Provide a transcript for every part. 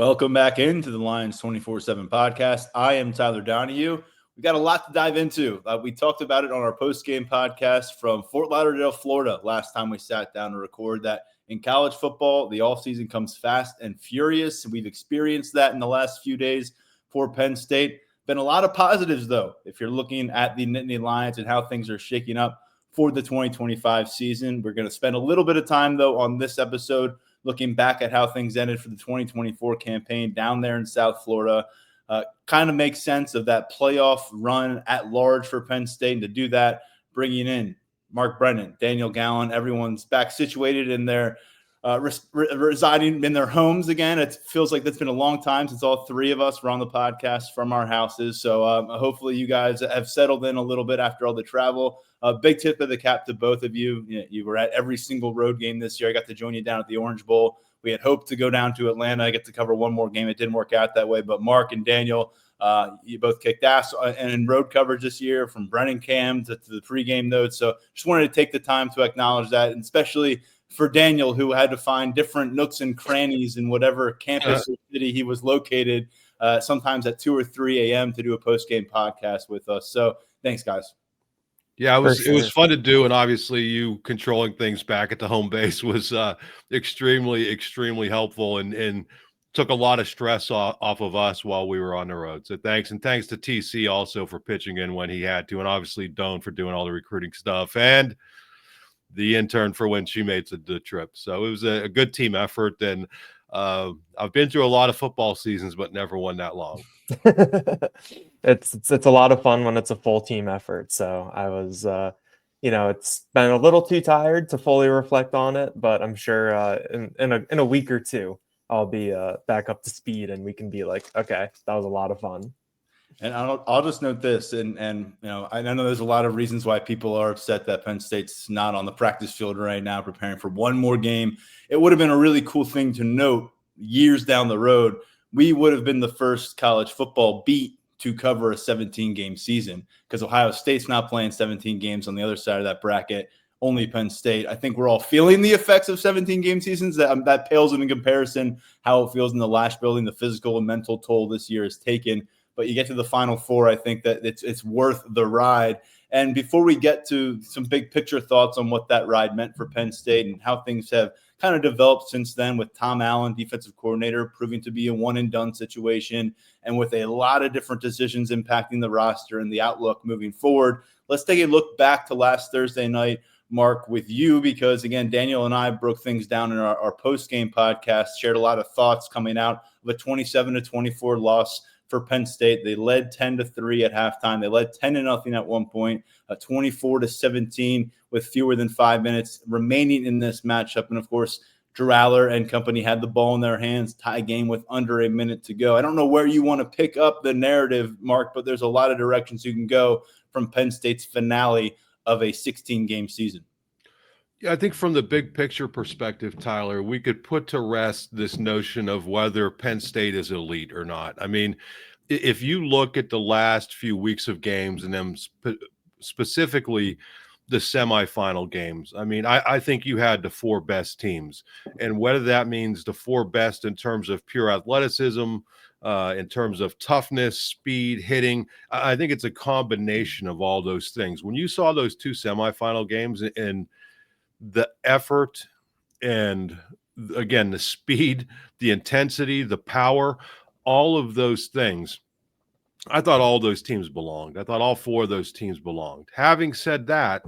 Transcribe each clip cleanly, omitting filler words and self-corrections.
Welcome back into the Lions 24/7 podcast. I am Tyler Donahue. We got a lot to dive into. We talked about it on our post-game podcast from Fort Lauderdale, Florida, last time we sat down to record that in college football, the offseason comes fast and furious. We've experienced that in the last few days for Penn State. Been a lot of positives, though, if you're looking at the Nittany Lions and how things are shaking up for the 2025 season. We're going to spend a little bit of time, though, on this episode looking back at how things ended for the 2024 campaign down there in South Florida. Kind of makes sense of that playoff run at large for Penn State. And to do that, bringing in Mark Brennan, Daniel Gallen, everyone's back situated in their residing in their homes again. It feels like it's been a long time since all three of us were on the podcast from our houses. So hopefully you guys have settled in a little bit after all the travel. Big tip of the cap to both of you. You were at every single road game this year. I got to join you down at the Orange Bowl. We had hoped to go down to Atlanta. I get to cover one more game. It didn't work out that way. But Mark and Daniel, you both kicked ass in road coverage this year, from Brennan Cam to the pregame notes. So just wanted to take the time to acknowledge that, and especially for Daniel, who had to find different nooks and crannies in whatever campus or city he was located, sometimes at 2 or 3 a.m. to do a post-game podcast with us. So thanks, guys. Yeah, it was fun to do, and obviously you controlling things back at the home base was extremely helpful and took a lot of stress off of us while we were on the road. So thanks to TC also for pitching in when he had to, and obviously Doan for doing all the recruiting stuff, and the intern for when she made the trip. So it was a good team effort, and I've been through a lot of football seasons, but never one that long. It's a lot of fun when it's a full team effort. So I was, it's been a little too tired to fully reflect on it, but I'm sure in a week or two I'll be back up to speed, and we can be like, okay, that was a lot of fun. And I'll just note this, and I know there's a lot of reasons why people are upset that Penn State's not on the practice field right now preparing for one more game. It would have been a really cool thing to note years down the road. We would have been the first college football beat to cover a 17-game season, because Ohio State's not playing 17 games on the other side of that bracket. Only Penn State. I think we're all feeling the effects of 17-game seasons. That pales in comparison how it feels in the Lash building. The physical and mental toll this year is taken. But you get to the Final Four, I think that it's worth the ride. And before we get to some big picture thoughts on what that ride meant for Penn State and how things have kind of developed since then, with Tom Allen, defensive coordinator, proving to be a one-and-done situation, and with a lot of different decisions impacting the roster and the outlook moving forward, let's take a look back to last Thursday night, Mark, with you, because, again, Daniel and I broke things down in our post-game podcast, shared a lot of thoughts coming out of a 27-24 loss for Penn State. They led 10-3 at halftime. They led 10-0 at one point, 24-17 with fewer than 5 minutes remaining in this matchup. And of course, Drew Aller and company had the ball in their hands, tie game with under a minute to go. I don't know where you want to pick up the narrative, Mark, but there's a lot of directions you can go from Penn State's finale of a 16-game season. Yeah, I think from the big picture perspective, Tyler, we could put to rest this notion of whether Penn State is elite or not. I mean, if you look at the last few weeks of games, and then specifically the semifinal games, I mean, I think you had the four best teams. And whether that means the four best in terms of pure athleticism, in terms of toughness, speed, hitting, I think it's a combination of all those things. When you saw those two semifinal games and the effort and, again, the speed, the intensity, the power, all of those things, I thought all those teams belonged. I thought all four of those teams belonged. Having said that,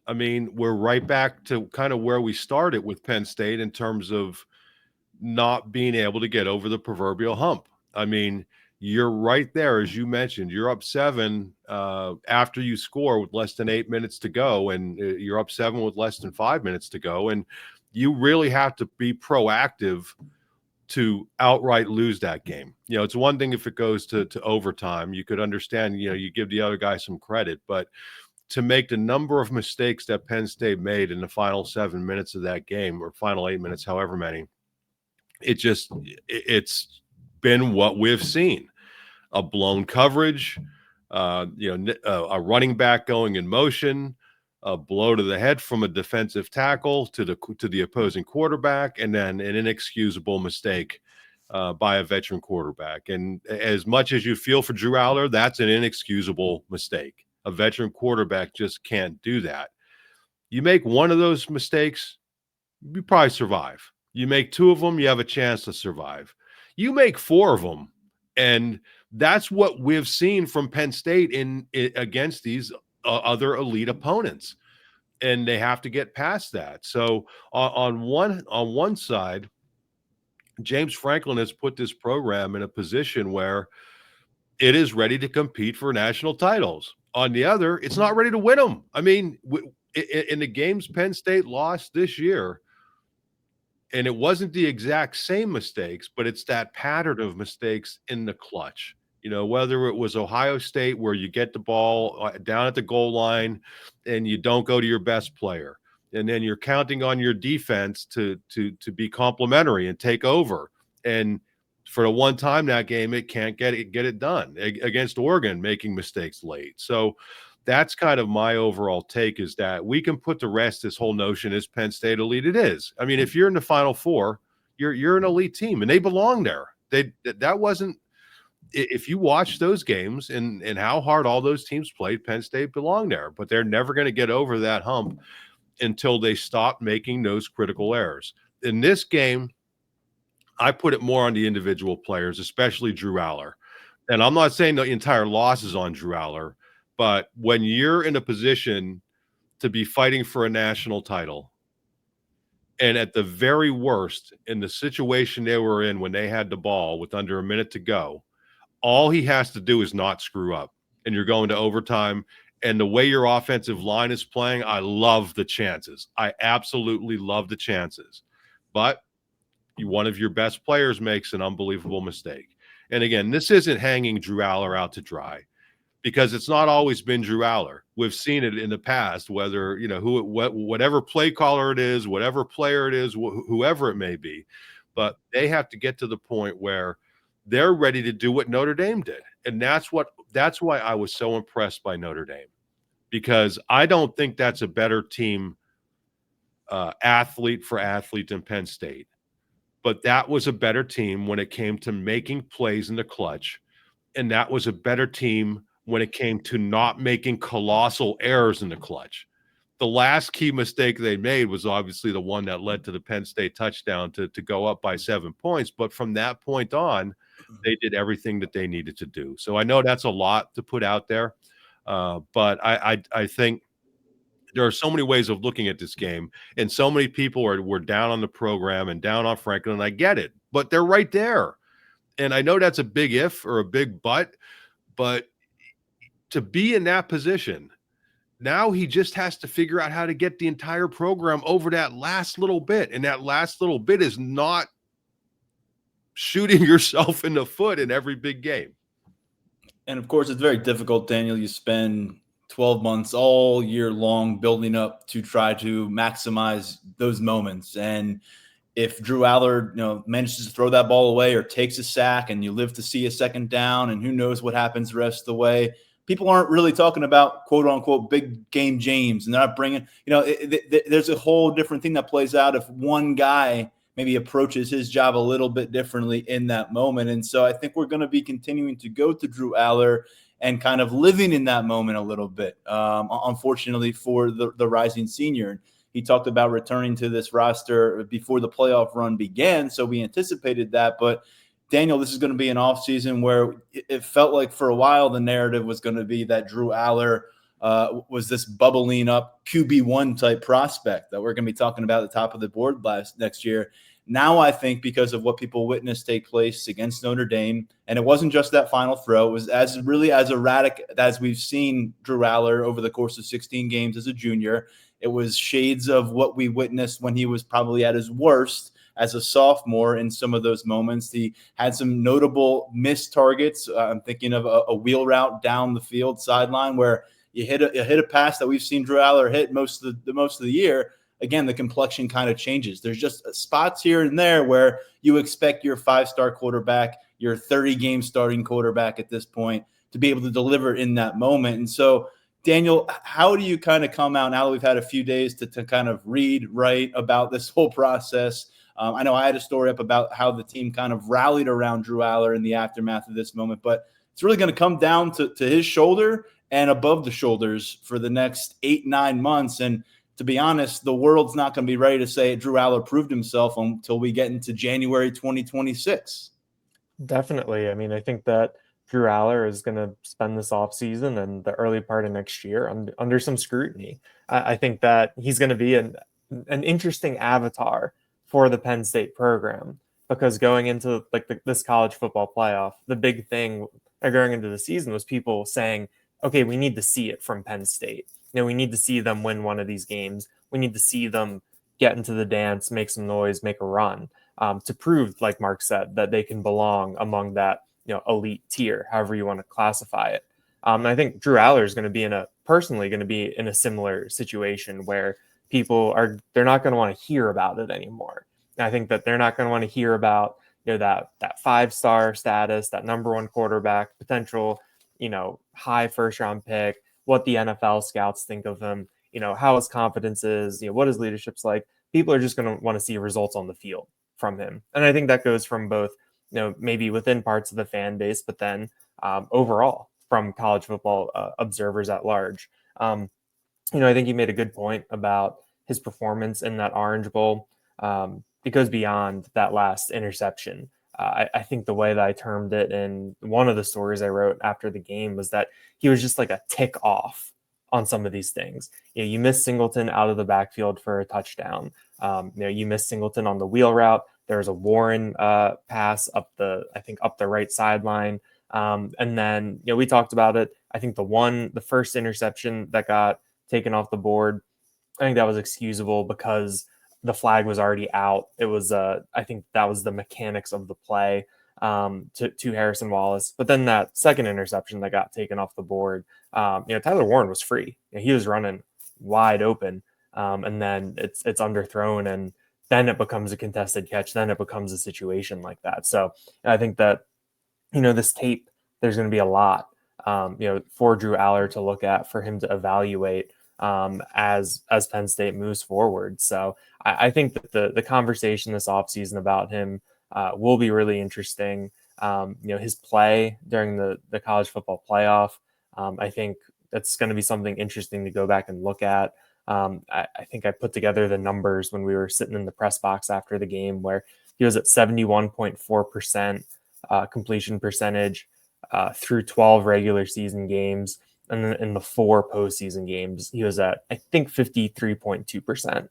I mean, we're right back to kind of where we started with Penn State in terms of not being able to get over the proverbial hump. I mean, you're right there, as you mentioned. You're up 7 after you score with less than 8 minutes to go, and you're up 7 with less than 5 minutes to go. And you really have to be proactive to outright lose that game. You know, it's one thing if it goes to overtime. You could understand, you give the other guy some credit. But to make the number of mistakes that Penn State made in the final 7 minutes of that game, or final 8 minutes, however many, it's been what we've seen. A blown coverage, a running back going in motion, a blow to the head from a defensive tackle to the opposing quarterback, and then an inexcusable mistake by a veteran quarterback. And as much as you feel for Drew Aller, that's an inexcusable mistake. A veteran quarterback just can't do that. You make one of those mistakes, you probably survive. You make two of them, you have a chance to survive. You make four of them, and that's what we've seen from Penn State against these other elite opponents, and they have to get past that. So on one side, James Franklin has put this program in a position where it is ready to compete for national titles. On the other, it's not ready to win them. I mean, in the games Penn State lost this year, and it wasn't the exact same mistakes, but it's that pattern of mistakes in the clutch. Whether it was Ohio State where you get the ball down at the goal line and you don't go to your best player, and then you're counting on your defense to be complimentary and take over. And for the one time that game, it can't get it done against Oregon, making mistakes late. So that's kind of my overall take, is that we can put to rest this whole notion, is Penn State elite? It is. I mean, if you're in the Final Four, you're an elite team, and they belong there. That wasn't. If you watch those games and how hard all those teams played, Penn State belonged there. But they're never going to get over that hump until they stop making those critical errors. In this game, I put it more on the individual players, especially Drew Aller. And I'm not saying the entire loss is on Drew Aller, but when you're in a position to be fighting for a national title, and at the very worst, in the situation they were in when they had the ball with under a minute to go, all he has to do is not screw up, and you're going to overtime. And the way your offensive line is playing, I love the chances. I absolutely love the chances. But one of your best players makes an unbelievable mistake. And again, this isn't hanging Drew Aller out to dry, because it's not always been Drew Aller. We've seen it in the past, whether, whatever play caller it is, whatever player it is, whoever it may be. But they have to get to the point where they're ready to do what Notre Dame did. And that's why I was so impressed by Notre Dame, because I don't think that's a better team athlete for athlete than Penn State. But that was a better team when it came to making plays in the clutch. And that was a better team when it came to not making colossal errors in the clutch. The last key mistake they made was obviously the one that led to the Penn State touchdown to go up by 7 points. But from that point on, they did everything that they needed to do. So I know that's a lot to put out there, but I think there are so many ways of looking at this game, and so many people were down on the program and down on Franklin, and I get it, but they're right there. And I know that's a big if or a big but to be in that position, now he just has to figure out how to get the entire program over that last little bit. And that last little bit is not shooting yourself in the foot in every big game. And of course, it's very difficult, Daniel. You spend 12 months all year long building up to try to maximize those moments. And if Drew Aller, manages to throw that ball away or takes a sack, and you live to see a second down, and who knows what happens the rest of the way, people aren't really talking about quote unquote big game James, and they're not bringing, there's a whole different thing that plays out if one guy maybe approaches his job a little bit differently in that moment. And so I think we're going to be continuing to go to Drew Aller and kind of living in that moment a little bit, unfortunately for the rising senior. He talked about returning to this roster before the playoff run began, so we anticipated that. But Daniel, this is going to be an offseason where it felt like for a while the narrative was going to be that Drew Aller was this bubbling up QB1 type prospect that we're going to be talking about at the top of the board next year. Now I think because of what people witnessed take place against Notre Dame, and it wasn't just that final throw, it was as erratic as we've seen Drew Aller over the course of 16 games as a junior. It was shades of what we witnessed when he was probably at his worst as a sophomore in some of those moments. He had some notable missed targets. I'm thinking of a wheel route down the field sideline where you hit a pass that we've seen Drew Aller hit most of the year. Again, the complexion kind of changes. There's just spots here and there where you expect your 5-star quarterback, your 30-game starting quarterback at this point, to be able to deliver in that moment. And so, Daniel, how do you kind of come out now that we've had a few days to kind of read, write about this whole process? I know I had a story up about how the team kind of rallied around Drew Aller in the aftermath of this moment, but it's really going to come down to his shoulder and above the shoulders for the next 8-9 months. And to be honest, the world's not going to be ready to say Drew Aller proved himself until we get into January 2026. Definitely. I mean, I think that Drew Aller is going to spend this offseason and the early part of next year under some scrutiny. I think that he's going to be an interesting avatar for the Penn State program, because going into this college football playoff, the big thing going into the season was people saying, okay, we need to see it from Penn State. We need to see them win one of these games. We need to see them get into the dance, make some noise, make a run, to prove, like Mark said, that they can belong among that elite tier, however you want to classify it. And I think Drew Aller is going to be personally going to be in a similar situation where they're not going to want to hear about it anymore. And I think that they're not going to want to hear about that 5-star status, that number one quarterback, potential high first round pick, what the NFL scouts think of him, how his confidence is, what his leadership's like. People are just going to want to see results on the field from him. And I think that goes from both, maybe within parts of the fan base, but then overall from college football observers at large. I think you made a good point about his performance in that Orange Bowl. It goes beyond that last interception. I think the way that I termed it in one of the stories I wrote after the game was that he was just like a tick off on some of these things. You miss Singleton out of the backfield for a touchdown. You miss Singleton on the wheel route. There's a Warren pass up the right sideline. And then, we talked about it. I think the first interception that got taken off the board, I think that was excusable because the flag was already out. It was, I think that was the mechanics of the play to Harrison Wallace. But then that second interception that got taken off the board, Tyler Warren was free. He was running wide open, and then it's underthrown, and then it becomes a contested catch. Then it becomes a situation like that. So I think that, this tape, there's going to be a lot, for Drew Aller to look at, for him to evaluate as Penn State moves forward. So I think that the conversation this offseason about him will be really interesting. His play during the college football playoff, I think that's going to be something interesting to go back and look at. I think I put together the numbers when we were sitting in the press box after the game, where he was at 71.4% completion percentage through 12 regular season games. And then in the 4 postseason games, he was at, I think, 53.2%.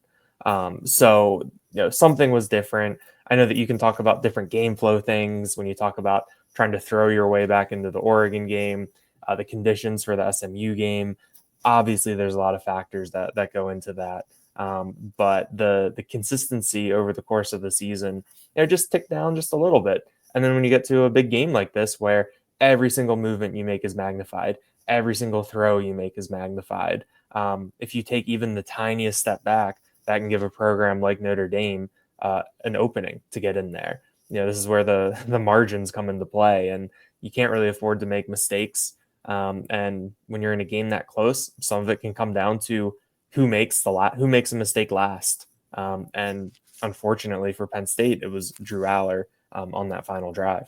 So, something was different. I know that you can talk about different game flow things when you talk about trying to throw your way back into the Oregon game, the conditions for the SMU game. Obviously, there's a lot of factors that go into that. But the consistency over the course of the season, just ticked down just a little bit. And then when you get to a big game like this, where every single movement you make is magnified, every single throw you make is magnified. If you take even the tiniest step back, that can give a program like Notre Dame an opening to get in there. This is where the margins come into play, and you can't really afford to make mistakes. And when you're in a game that close, some of it can come down to who makes a mistake last. And unfortunately for Penn State, it was Drew Aller on that final drive.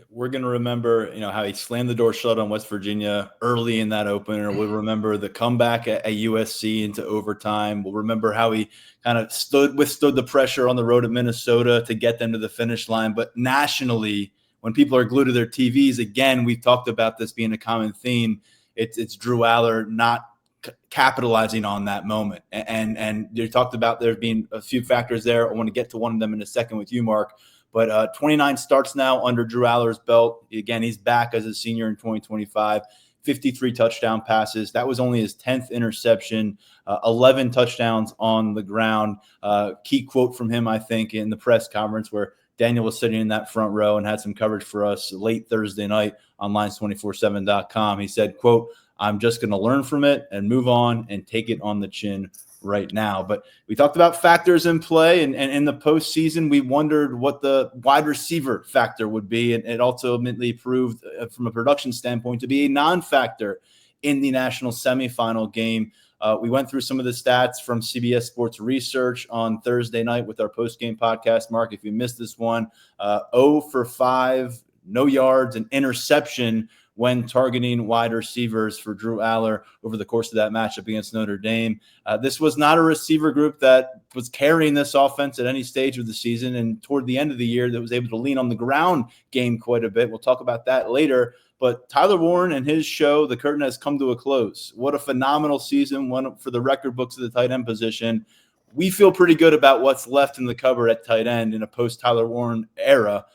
We're going to remember, how he slammed the door shut on West Virginia early in that opener. We'll remember the comeback at USC into overtime. We'll remember how he kind of withstood the pressure on the road at Minnesota to get them to the finish line. But nationally, when people are glued to their TVs, again, we've talked about this being a common theme. It's Drew Aller not capitalizing on that moment. And you talked about there being a few factors there. I want to get to one of them in a second with you, Mark. But 29 starts now under Drew Aller's belt. Again, he's back as a senior in 2025. 53 touchdown passes. That was only his 10th interception. 11 touchdowns on the ground. Key quote from him, I think, in the press conference where Daniel was sitting in that front row and had some coverage for us late Thursday night on Lions247.com. He said, quote, "I'm just going to learn from it and move on and take it on the chin right now." But we talked about factors in play, and in the postseason, we wondered what the wide receiver factor would be, and it ultimately proved from a production standpoint to be a non-factor in the national semifinal game. We went through some of the stats from CBS Sports Research on Thursday night with our post-game podcast. Mark, if you missed this one, 0 for 5, no yards, an interception when targeting wide receivers for Drew Aller over the course of that matchup against Notre Dame. This was not a receiver group that was carrying this offense at any stage of the season, and toward the end of the year that was able to lean on the ground game quite a bit. We'll talk about that later. But Tyler Warren and his show, the curtain has come to a close. What a phenomenal season, one for the record books of the tight end position. We feel pretty good about what's left in the cupboard at tight end in a post-Tyler Warren era,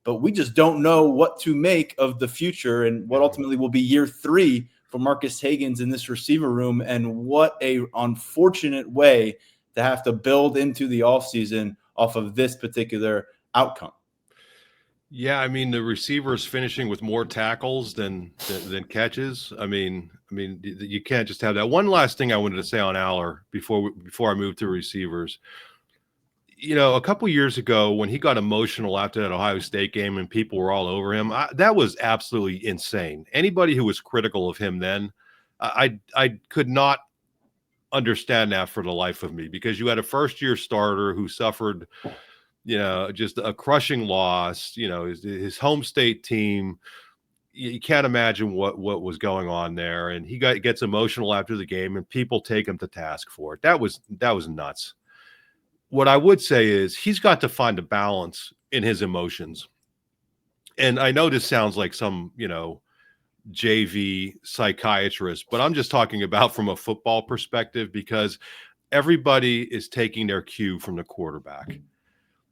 but we just don't know what to make of the future and what ultimately will be year 3 for Marcus Hagans in this receiver room, and what a unfortunate way to have to build into the offseason off of this particular outcome. Yeah, I mean, the receivers finishing with more tackles than catches. I mean, you can't just have that. One last thing I wanted to say on Aller before I move to receivers. You know, a couple years ago when he got emotional after that Ohio State game and people were all over him, that was absolutely insane. Anybody who was critical of him then, I could not understand that for the life of me, because you had a first-year starter who suffered, you know, just a crushing loss, you know, his home state team. You can't imagine what was going on there. And he gets emotional after the game and people take him to task for it. That was nuts. What I would say is he's got to find a balance in his emotions. And I know this sounds like some, you know, JV psychiatrist, but I'm just talking about from a football perspective, because everybody is taking their cue from the quarterback.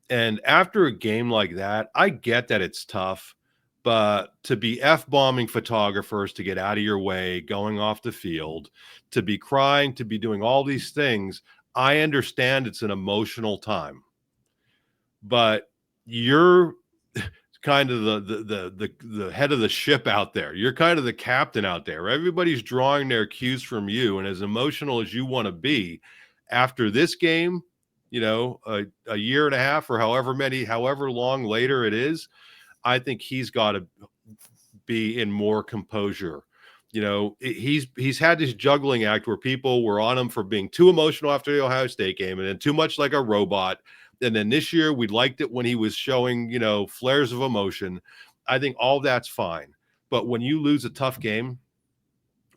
And after a game like that, I get that it's tough, but to be F-bombing photographers, to get out of your way, going off the field, to be crying, to be doing all these things, I understand it's an emotional time. But you're kind of the head of the ship out there. You're kind of the captain out there. Everybody's drawing their cues from you, and as emotional as you want to be after this game, you know, a year and a half or however long later it is, I think he's got to be in more composure. You know, he's had this juggling act where people were on him for being too emotional after the Ohio State game and then too much like a robot. And then this year we liked it when he was showing, you know, flares of emotion. I think all that's fine. But when you lose a tough game,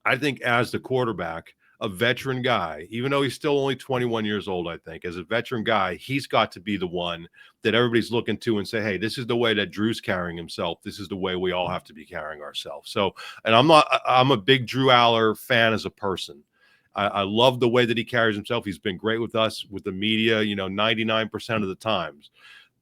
I think as the quarterback, a veteran guy, even though he's still only 21 years old, I think as a veteran guy, he's got to be the one that everybody's looking to and say, hey, this is the way that Drew's carrying himself. This is the way we all have to be carrying ourselves. So, and I'm a big Drew Aller fan as a person. I love the way that he carries himself. He's been great with us, with the media, you know, 99% of the times.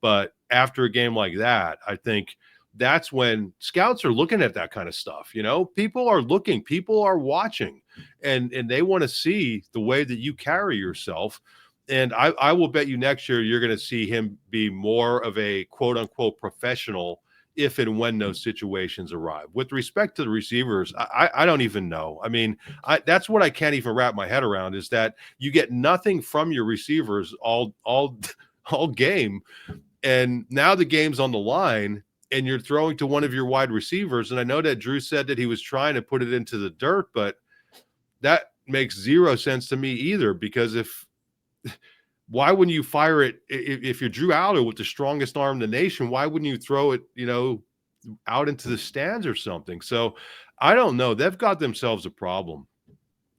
But after a game like that, I think that's when scouts are looking at that kind of stuff. You know, people are looking, people are watching, and they want to see the way that you carry yourself. And I will bet you next year you're going to see him be more of a quote unquote professional if and when those situations arrive. With respect to the receivers, I don't even know. I mean, that's what I can't even wrap my head around, is that you get nothing from your receivers all game. And now the game's on the line and you're throwing to one of your wide receivers. And I know that Drew said that he was trying to put it into the dirt, but that makes zero sense to me either, because why wouldn't you fire it if you're Drew Aller with the strongest arm in the nation? Why wouldn't you throw it, you know, out into the stands or something? So I don't know. They've got themselves a problem.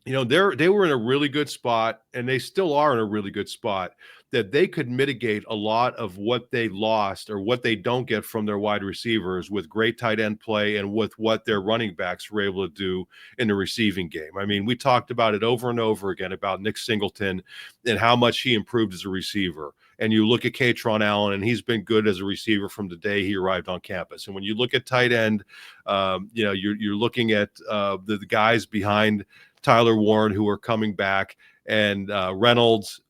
You know, they were in a really good spot, and they still are in a really good spot, that they could mitigate a lot of what they lost or what they don't get from their wide receivers with great tight end play and with what their running backs were able to do in the receiving game. I mean, we talked about it over and over again about Nick Singleton and how much he improved as a receiver. And you look at Katron Allen, and he's been good as a receiver from the day he arrived on campus. And when you look at tight end, you know, you're looking at the guys behind Tyler Warren who are coming back, and Reynolds,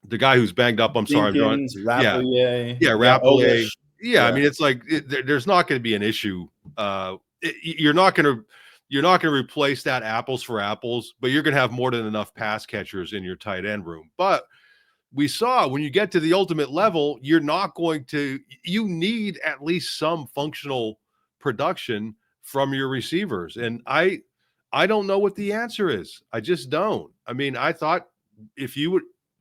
the guy who's banged up. I'm sorry. Rappleyea. Yeah, Rappleyea. Yeah, I mean, it's like there's not going to be an issue. You're not going to replace that apples for apples, but you're going to have more than enough pass catchers in your tight end room. But we saw when you get to the ultimate level, you need at least some functional production from your receivers? And I don't know what the answer is. I just don't. I mean, I thought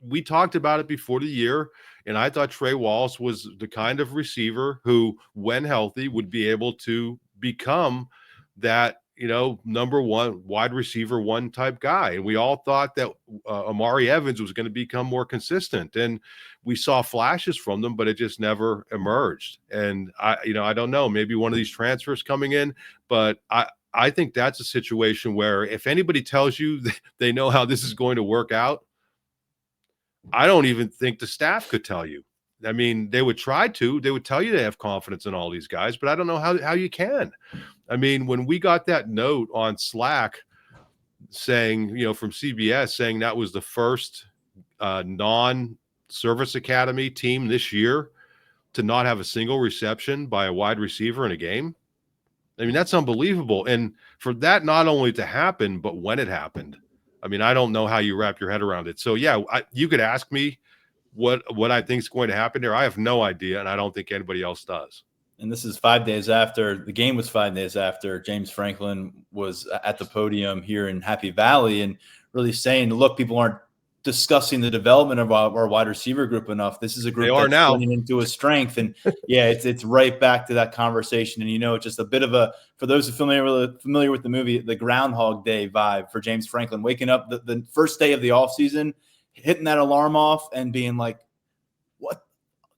we talked about it before the year, and I thought Trey Wallace was the kind of receiver who, when healthy, would be able to become that, number one wide receiver one type guy. And we all thought that Amari Evans was going to become more consistent, and we saw flashes from them, but it just never emerged. And I don't know, maybe one of these transfers coming in, but I think that's a situation where if anybody tells you they know how this is going to work out, I don't even think the staff could tell you. I mean, they would try to. They would tell you they have confidence in all these guys, but I don't know how you can. I mean, when we got that note on Slack saying, from CBS saying that was the first non-service academy team this year to not have a single reception by a wide receiver in a game, I mean, that's unbelievable. And for that not only to happen, but when it happened, I mean, I don't know how you wrap your head around it. So, yeah, you could ask me what I think is going to happen there. I have no idea, and I don't think anybody else does. And this is 5 days after the game was 5 days after James Franklin was at the podium here in Happy Valley and really saying, look, people aren't discussing the development of our wide receiver group enough. This is a group that's turning into a strength. And yeah, it's right back to that conversation. And, just a bit of for those who are familiar with the movie, the Groundhog Day vibe for James Franklin, waking up the first day of the offseason, hitting that alarm off and being like, what?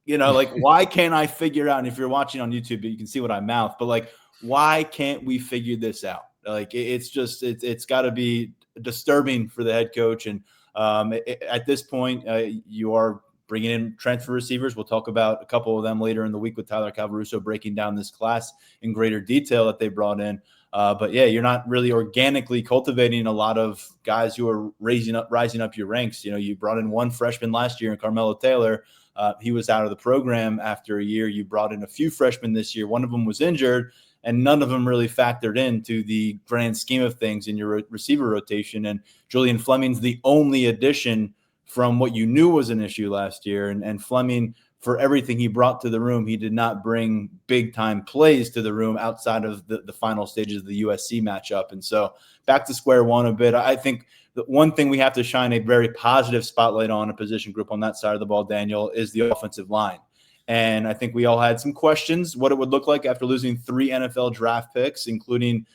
Why can't I figure out? And if you're watching on YouTube, you can see what I mouth, but why can't we figure this out? It's got to be disturbing for the head coach. And at this point, you are bringing in transfer receivers. We'll talk about a couple of them later in the week with Tyler Calvaruso breaking down this class in greater detail that they brought in. But yeah, you're not really organically cultivating a lot of guys who are rising up your ranks. You brought in one freshman last year in Carmelo Taylor. He was out of the program after a year. You brought in a few freshmen this year. One of them was injured, and none of them really factored into the grand scheme of things in your receiver rotation. And Julian Fleming's the only addition from what you knew was an issue last year. And Fleming, for everything he brought to the room, he did not bring big-time plays to the room outside of the final stages of the USC matchup. And so back to square one a bit. I think the one thing we have to shine a very positive spotlight on a position group on that side of the ball, Daniel, is the offensive line. And I think we all had some questions what it would look like after losing 3 NFL draft picks, including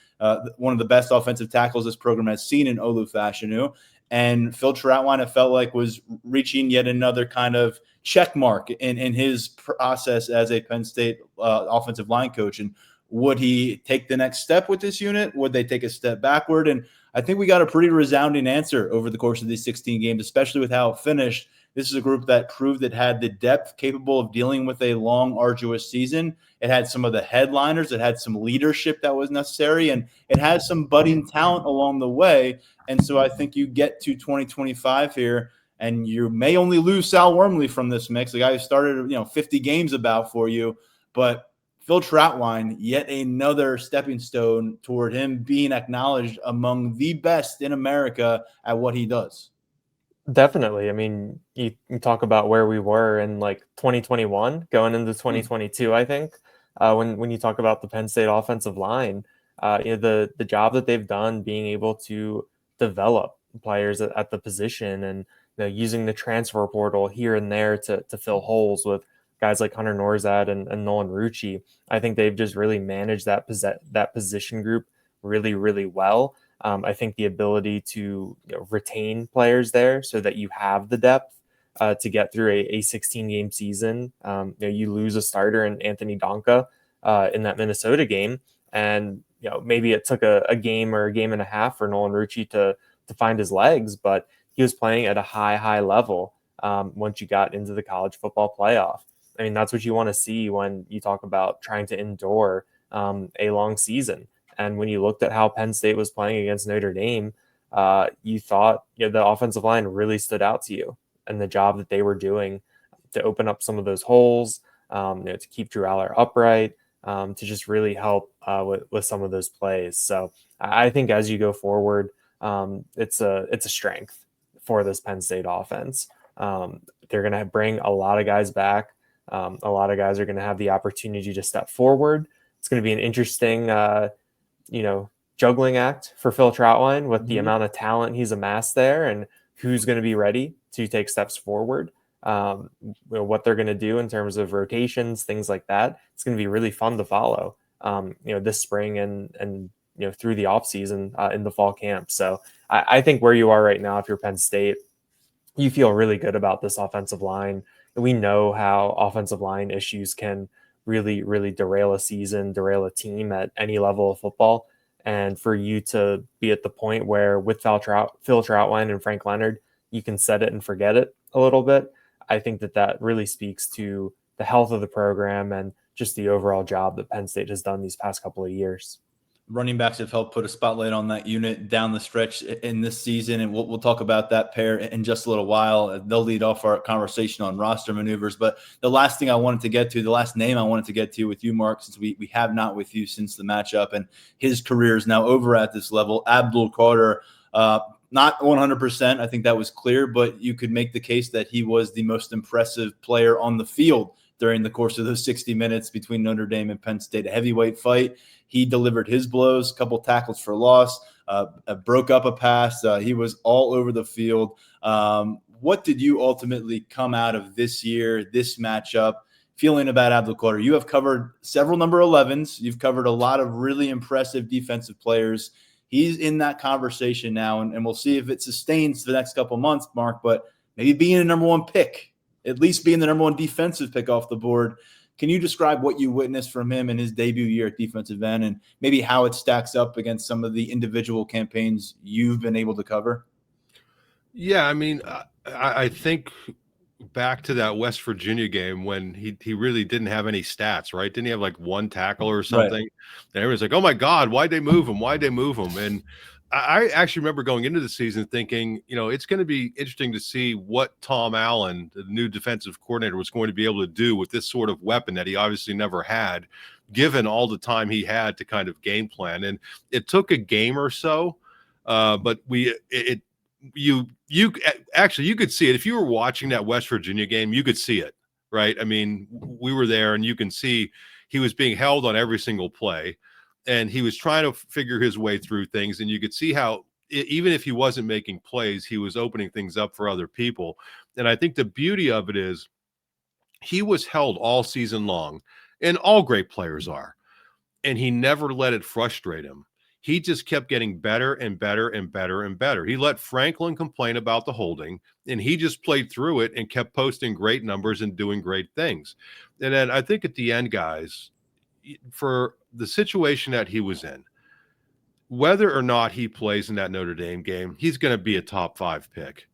one of the best offensive tackles this program has seen in Olu Fashanu. And Phil Trautwein, it felt like, was reaching yet another kind of check mark in his process as a Penn State offensive line coach. And would he take the next step with this unit? Would they take a step backward? And I think we got a pretty resounding answer over the course of these 16 games, especially with how it finished. This is a group that proved it had the depth capable of dealing with a long, arduous season. It had some of the headliners. It had some leadership that was necessary, and it had some budding talent along the way. And so I think you get to 2025 here, and you may only lose Sal Wormley from this mix, the guy who started 50 games about for you. But Phil Trautwein, yet another stepping stone toward him being acknowledged among the best in America at what he does. Definitely. I mean, you talk about where we were in 2021 going into 2022, I think, when you talk about the Penn State offensive line, the job that they've done being able to develop players at the position and using the transfer portal here and there to fill holes with guys like Hunter Norzad and Nolan Rucci. I think they've just really managed that position group really, really well. I think the ability to retain players there so that you have the depth to get through a 16-game season. You lose a starter in Anthony Donka in that Minnesota game, and maybe it took a game or a game and a half for Nolan Rucci to find his legs, but he was playing at a high level once you got into the college football playoff. I mean, that's what you want to see when you talk about trying to endure a long season. And when you looked at how Penn State was playing against Notre Dame, you thought the offensive line really stood out to you and the job that they were doing to open up some of those holes, to keep Drew Aller upright, to just really help with some of those plays. So I think as you go forward, it's a strength for this Penn State offense. They're going to bring a lot of guys back. A lot of guys are going to have the opportunity to step forward. It's going to be an interesting juggling act for Phil Trautwein with the amount of talent he's amassed there and who's going to be ready to take steps forward. What they're going to do in terms of rotations, things like that. It's going to be really fun to follow, this spring and through the offseason in the fall camp. So I think where you are right now, if you're Penn State, you feel really good about this offensive line. We know how offensive line issues can really, really derail a season, derail a team at any level of football. And for you to be at the point where with Phil Trautwein and Frank Leonard, you can set it and forget it a little bit. I think that really speaks to the health of the program and just the overall job that Penn State has done these past couple of years. Running backs have helped put a spotlight on that unit down the stretch in this season, and we'll talk about that pair in just a little while. They'll lead off our conversation on roster maneuvers. But the last thing I wanted to get to, the last name I wanted to get to with you, Mark, since we have not with you since the matchup, and his career is now over at this level, Abdul Carter. Not 100%. I think that was clear, but you could make the case that he was the most impressive player on the field during the course of those 60 minutes between Notre Dame and Penn State. A heavyweight fight. He delivered his blows, a couple tackles for loss, broke up a pass. He was all over the field. What did you ultimately come out of this year, this matchup, feeling about Abdul Carter? You have covered several number 11s. You've covered a lot of really impressive defensive players. He's in that conversation now, and we'll see if it sustains for the next couple months, Mark, but maybe being a number one pick, at least being the number one defensive pick off the board. Can you describe what you witnessed from him in his debut year at defensive end and maybe how it stacks up against some of the individual campaigns you've been able to cover? Yeah, I mean, I think back to that West Virginia game when he really didn't have any stats, right? Didn't he have like one tackle or something? Right. And everyone's like, oh my God, why'd they move him? Why'd they move him? And I actually remember going into the season thinking, it's going to be interesting to see what Tom Allen, the new defensive coordinator, was going to be able to do with this sort of weapon that he obviously never had, given all the time he had to kind of game plan. And it took a game or so, but you could see it. If you were watching that West Virginia game, you could see it, right? I mean, we were there and you can see he was being held on every single play. And he was trying to figure his way through things. And you could see how, even if he wasn't making plays, he was opening things up for other people. And I think the beauty of it is he was held all season long, and all great players are. And he never let it frustrate him. He just kept getting better and better and better and better. He let Franklin complain about the holding, and he just played through it and kept posting great numbers and doing great things. And then I think at the end, guys, for the situation that he was in, whether or not he plays in that Notre Dame game, he's going to be a top 5 pick.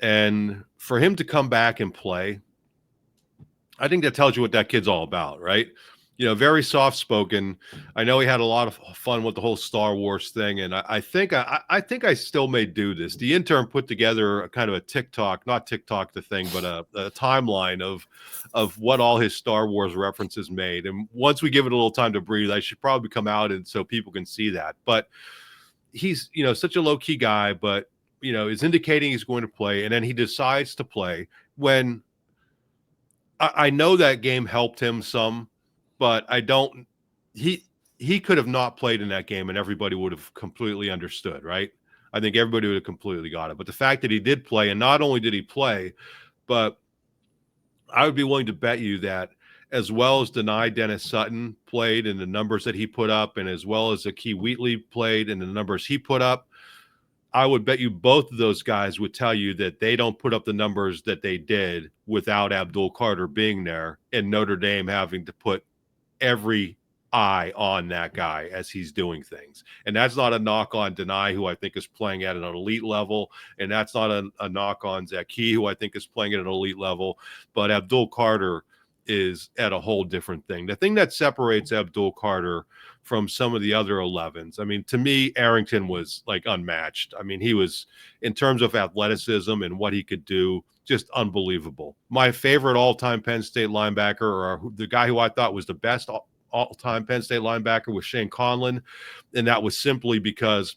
And for him to come back and play, I think that tells you what that kid's all about, right? Very soft-spoken. I know he had a lot of fun with the whole Star Wars thing, and I think I still may do this. The intern put together a kind of a TikTok, not TikTok the thing, but a timeline of what all his Star Wars references made. And once we give it a little time to breathe, I should probably come out and so people can see that. But he's such a low-key guy, but is indicating he's going to play, and then he decides to play when I know that game helped him some. But he could have not played in that game and everybody would have completely understood, right? I think everybody would have completely got it. But the fact that he did play, and not only did he play, but I would be willing to bet you that as well as Dennis Sutton played and the numbers that he put up, and as well as Akee Wheatley played and the numbers he put up, I would bet you both of those guys would tell you that they don't put up the numbers that they did without Abdul Carter being there and Notre Dame having to put every eye on that guy as he's doing things. And that's not a knock on Denai, who I think is playing at an elite level. And that's not a knock on Zaki, who I think is playing at an elite level. But Abdul Carter is at a whole different thing. The thing that separates Abdul Carter from some of the other 11s, I mean, to me, Arrington was like unmatched. I mean, he was, in terms of athleticism and what he could do, just unbelievable. My favorite all-time Penn State linebacker, or the guy who I thought was the best all-time Penn State linebacker, was Shane Conlon. And that was simply because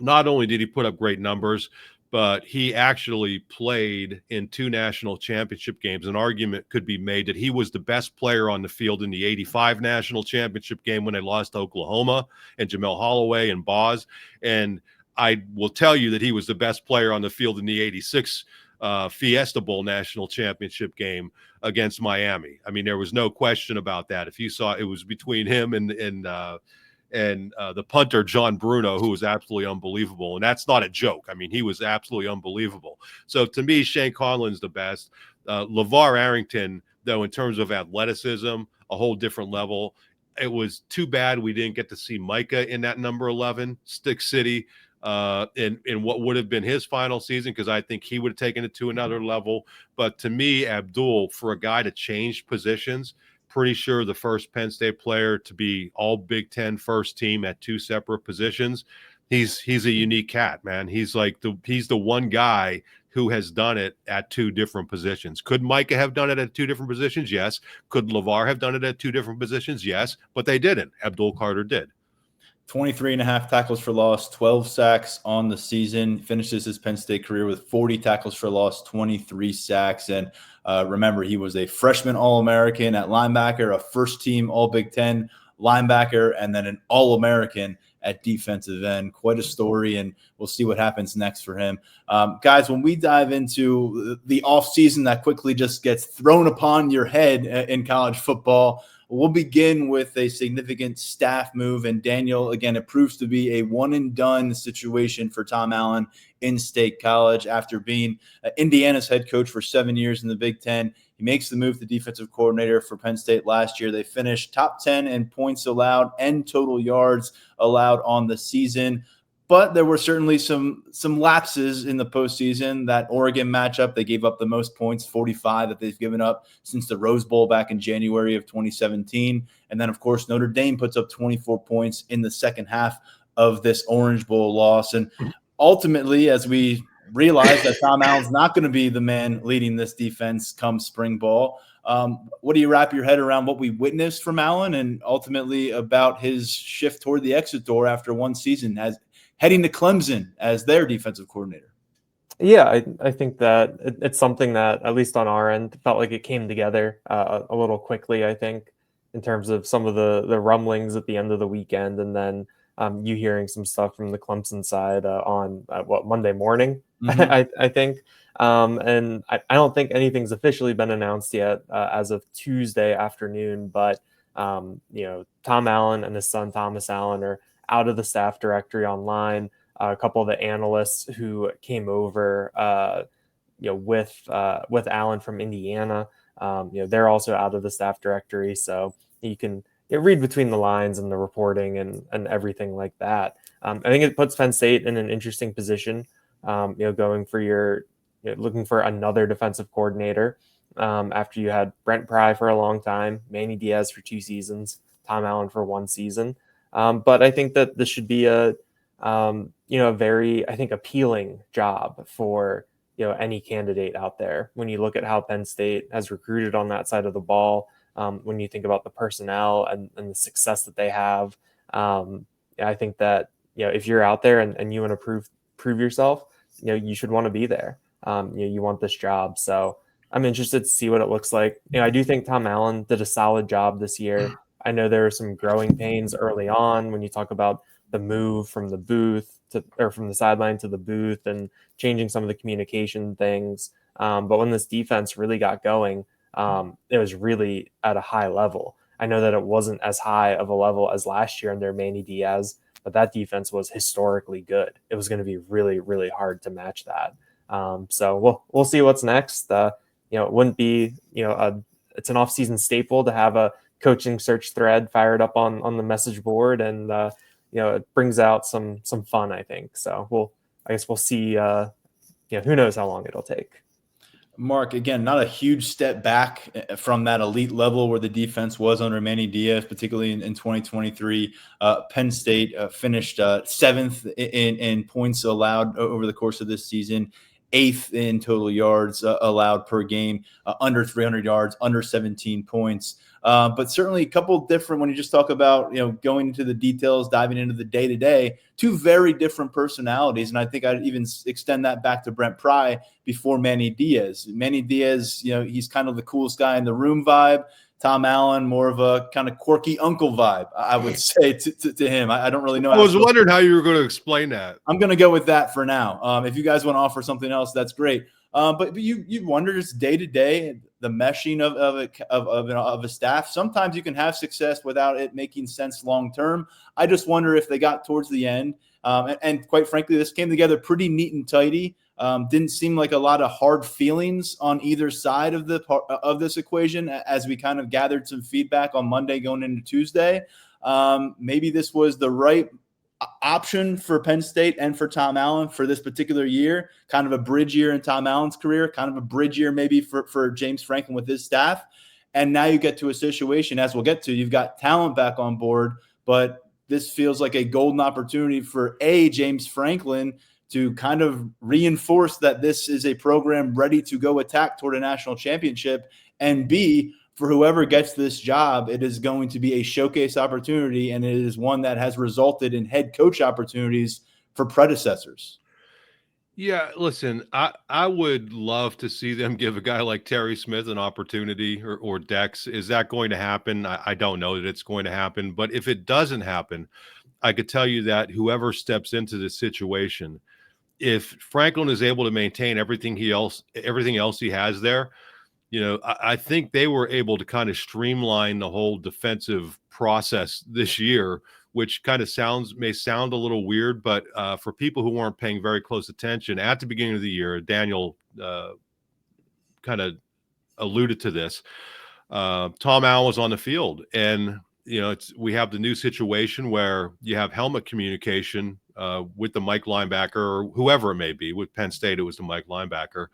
not only did he put up great numbers, but he actually played in 2 national championship games. An argument could be made that he was the best player on the field in the 85 national championship game when they lost to Oklahoma and Jamel Holloway and Boz. And I will tell you that he was the best player on the field in the 86 Fiesta Bowl national championship game against Miami. I mean, there was no question about that. If you saw, it was between him and the punter, John Bruno, who was absolutely unbelievable. And that's not a joke. I mean, he was absolutely unbelievable. So to me, Shane Conlon's the best. LeVar Arrington, though, in terms of athleticism, a whole different level. It was too bad we didn't get to see Micah in that number 11, Stick City, in what would have been his final season, because I think he would have taken it to another level. But to me, Abdul, for a guy to change positions, pretty sure the first Penn State player to be all Big Ten first team at 2 separate positions. He's a unique cat, man. He's the one guy who has done it at 2 different positions. Could Micah have done it at 2 different positions? Yes. Could LeVar have done it at 2 different positions? Yes. But they didn't. Abdul Carter did. 23.5 tackles for loss, 12 sacks on the season. Finishes his Penn State career with 40 tackles for loss, 23 sacks. And remember, he was a freshman All-American at linebacker, a first-team All-Big Ten linebacker, and then an All-American at defensive end. Quite a story, and we'll see what happens next for him. Guys, when we dive into the offseason that quickly just gets thrown upon your head in college football, we'll begin with a significant staff move, and Daniel, again, it proves to be a one-and-done situation for Tom Allen in State College. After being Indiana's head coach for 7 years in the Big Ten, he makes the move to defensive coordinator for Penn State last year. They finished top 10 in points allowed and total yards allowed on the season. But there were certainly some lapses in the postseason. That Oregon matchup, they gave up the most points, 45, that they've given up since the Rose Bowl back in January of 2017. And then, of course, Notre Dame puts up 24 points in the second half of this Orange Bowl loss. And ultimately, as we realize that Tom Allen's not going to be the man leading this defense come spring ball, what do you wrap your head around what we witnessed from Allen and ultimately about his shift toward the exit door after one season as heading to Clemson as their defensive coordinator? Yeah, I think that it's something that, at least on our end, felt like it came together a little quickly, I think, in terms of some of the rumblings at the end of the weekend, and then you hearing some stuff from the Clemson side on Monday morning, I think. And I don't think anything's officially been announced yet as of Tuesday afternoon, but Tom Allen and his son Thomas Allen are out of the staff directory online. A couple of the analysts who came over, with Allen from Indiana, they're also out of the staff directory. So you can read between the lines and the reporting and everything like that. I think it puts Penn State in an interesting position, going for looking for another defensive coordinator after you had Brent Pry for a long time, Manny Diaz for 2 seasons, Tom Allen for 1 season. But I think that this should be a very, I think, appealing job for, any candidate out there. When you look at how Penn State has recruited on that side of the ball, when you think about the personnel and the success that they have, I think that, if you're out there and you want to prove yourself, you should want to be there. You want this job. So I'm interested to see what it looks like. I do think Tom Allen did a solid job this year. I know there are some growing pains early on when you talk about the move from from the sideline to the booth and changing some of the communication things. But when this defense really got going, it was really at a high level. I know that it wasn't as high of a level as last year under Manny Diaz, but that defense was historically good. It was going to be really, really hard to match that. So we'll see what's next. It wouldn't be, it's an off-season staple to have a coaching search thread fired up on the message board, and it brings out some fun, I think. So I guess we'll see. Who knows how long it'll take. Mark, again, not a huge step back from that elite level where the defense was under Manny Diaz, particularly in 2023. Penn State finished 7th in points allowed over the course of this season, 8th in total yards allowed per game, under 300 yards, under 17 points. But certainly a couple different, when you just talk about, going into the details, diving into the day-to-day, two very different personalities. And I think I'd even extend that back to Brent Pry before Manny Diaz. Manny Diaz, he's kind of the coolest guy in the room vibe. Tom Allen, more of a kind of quirky uncle vibe, I would say to him. I don't really know. I was wondering how you were going to explain that. I'm going to go with that for now. If you guys want to offer something else, that's great. But you wonder, just day to day, the meshing of a staff. Sometimes you can have success without it making sense long term. I just wonder if they got towards the end, and quite frankly, this came together pretty neat and tidy. Didn't seem like a lot of hard feelings on either side of this equation as we kind of gathered some feedback on Monday going into Tuesday. Maybe this was the right option for Penn State and for Tom Allen for this particular year, kind of a bridge year in Tom Allen's career, kind of a bridge year maybe for James Franklin with his staff. And now you get to a situation, as we'll get to, you've got talent back on board, but this feels like a golden opportunity for James Franklin to kind of reinforce that this is a program ready to go attack toward a national championship, and B, for whoever gets this job, it is going to be a showcase opportunity, and it is one that has resulted in head coach opportunities for predecessors. Yeah, listen, I would love to see them give a guy like Terry Smith an opportunity, or Dex. Is that going to happen? I don't know that it's going to happen, but if it doesn't happen, I could tell you that whoever steps into this situation, if Franklin is able to maintain everything else he has there, I think they were able to kind of streamline the whole defensive process this year, which kind of may sound a little weird, but for people who weren't paying very close attention at the beginning of the year, Daniel kind of alluded to this. Tom Allen was on the field, and we have the new situation where you have helmet communication with the Mike linebacker, or whoever it may be. With Penn State, it was the Mike linebacker,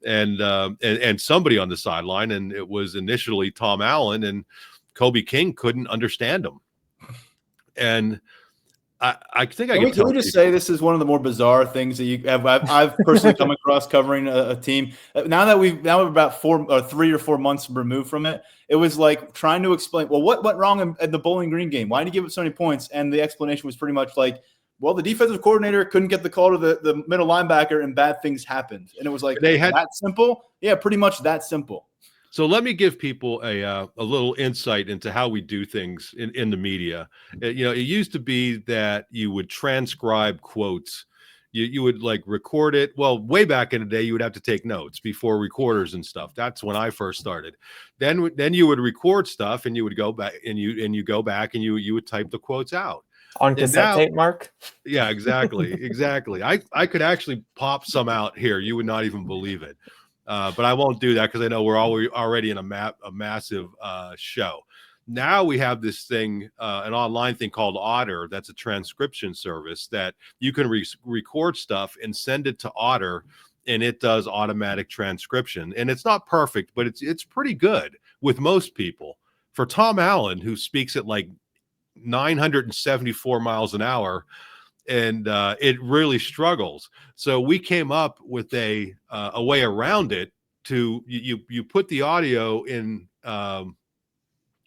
and somebody on the sideline, and it was initially Tom Allen, and Kobe King couldn't understand him. And I think can we just say this is one of the more bizarre things that you have. I've personally come across covering a team. Now we're about 3 or 4 months removed from it. It was like trying to explain, well, what went wrong in the Bowling Green game? Why did you give up so many points? And the explanation was pretty much like, well, the defensive coordinator couldn't get the call to the middle linebacker, and bad things happened. And it was like, that simple? Yeah, pretty much that simple. So let me give people a little insight into how we do things in the media. It used to be that you would transcribe quotes. You would like record it. Well, way back in the day, you would have to take notes before recorders and stuff. That's when I first started. Then you would record stuff, and you would go back and you go back and you would type the quotes out. On cassette tape, Mark? Yeah, exactly. Exactly. I could actually pop some out here. You would not even believe it. But I won't do that because I know we're already in a massive show. Now we have this thing, an online thing called Otter. That's a transcription service that you can record stuff and send it to Otter, and it does automatic transcription. And it's not perfect, but it's pretty good with most people. For Tom Allen, who speaks at like 974 miles an hour, and it really struggles. So we came up with a way around it. To you put the audio in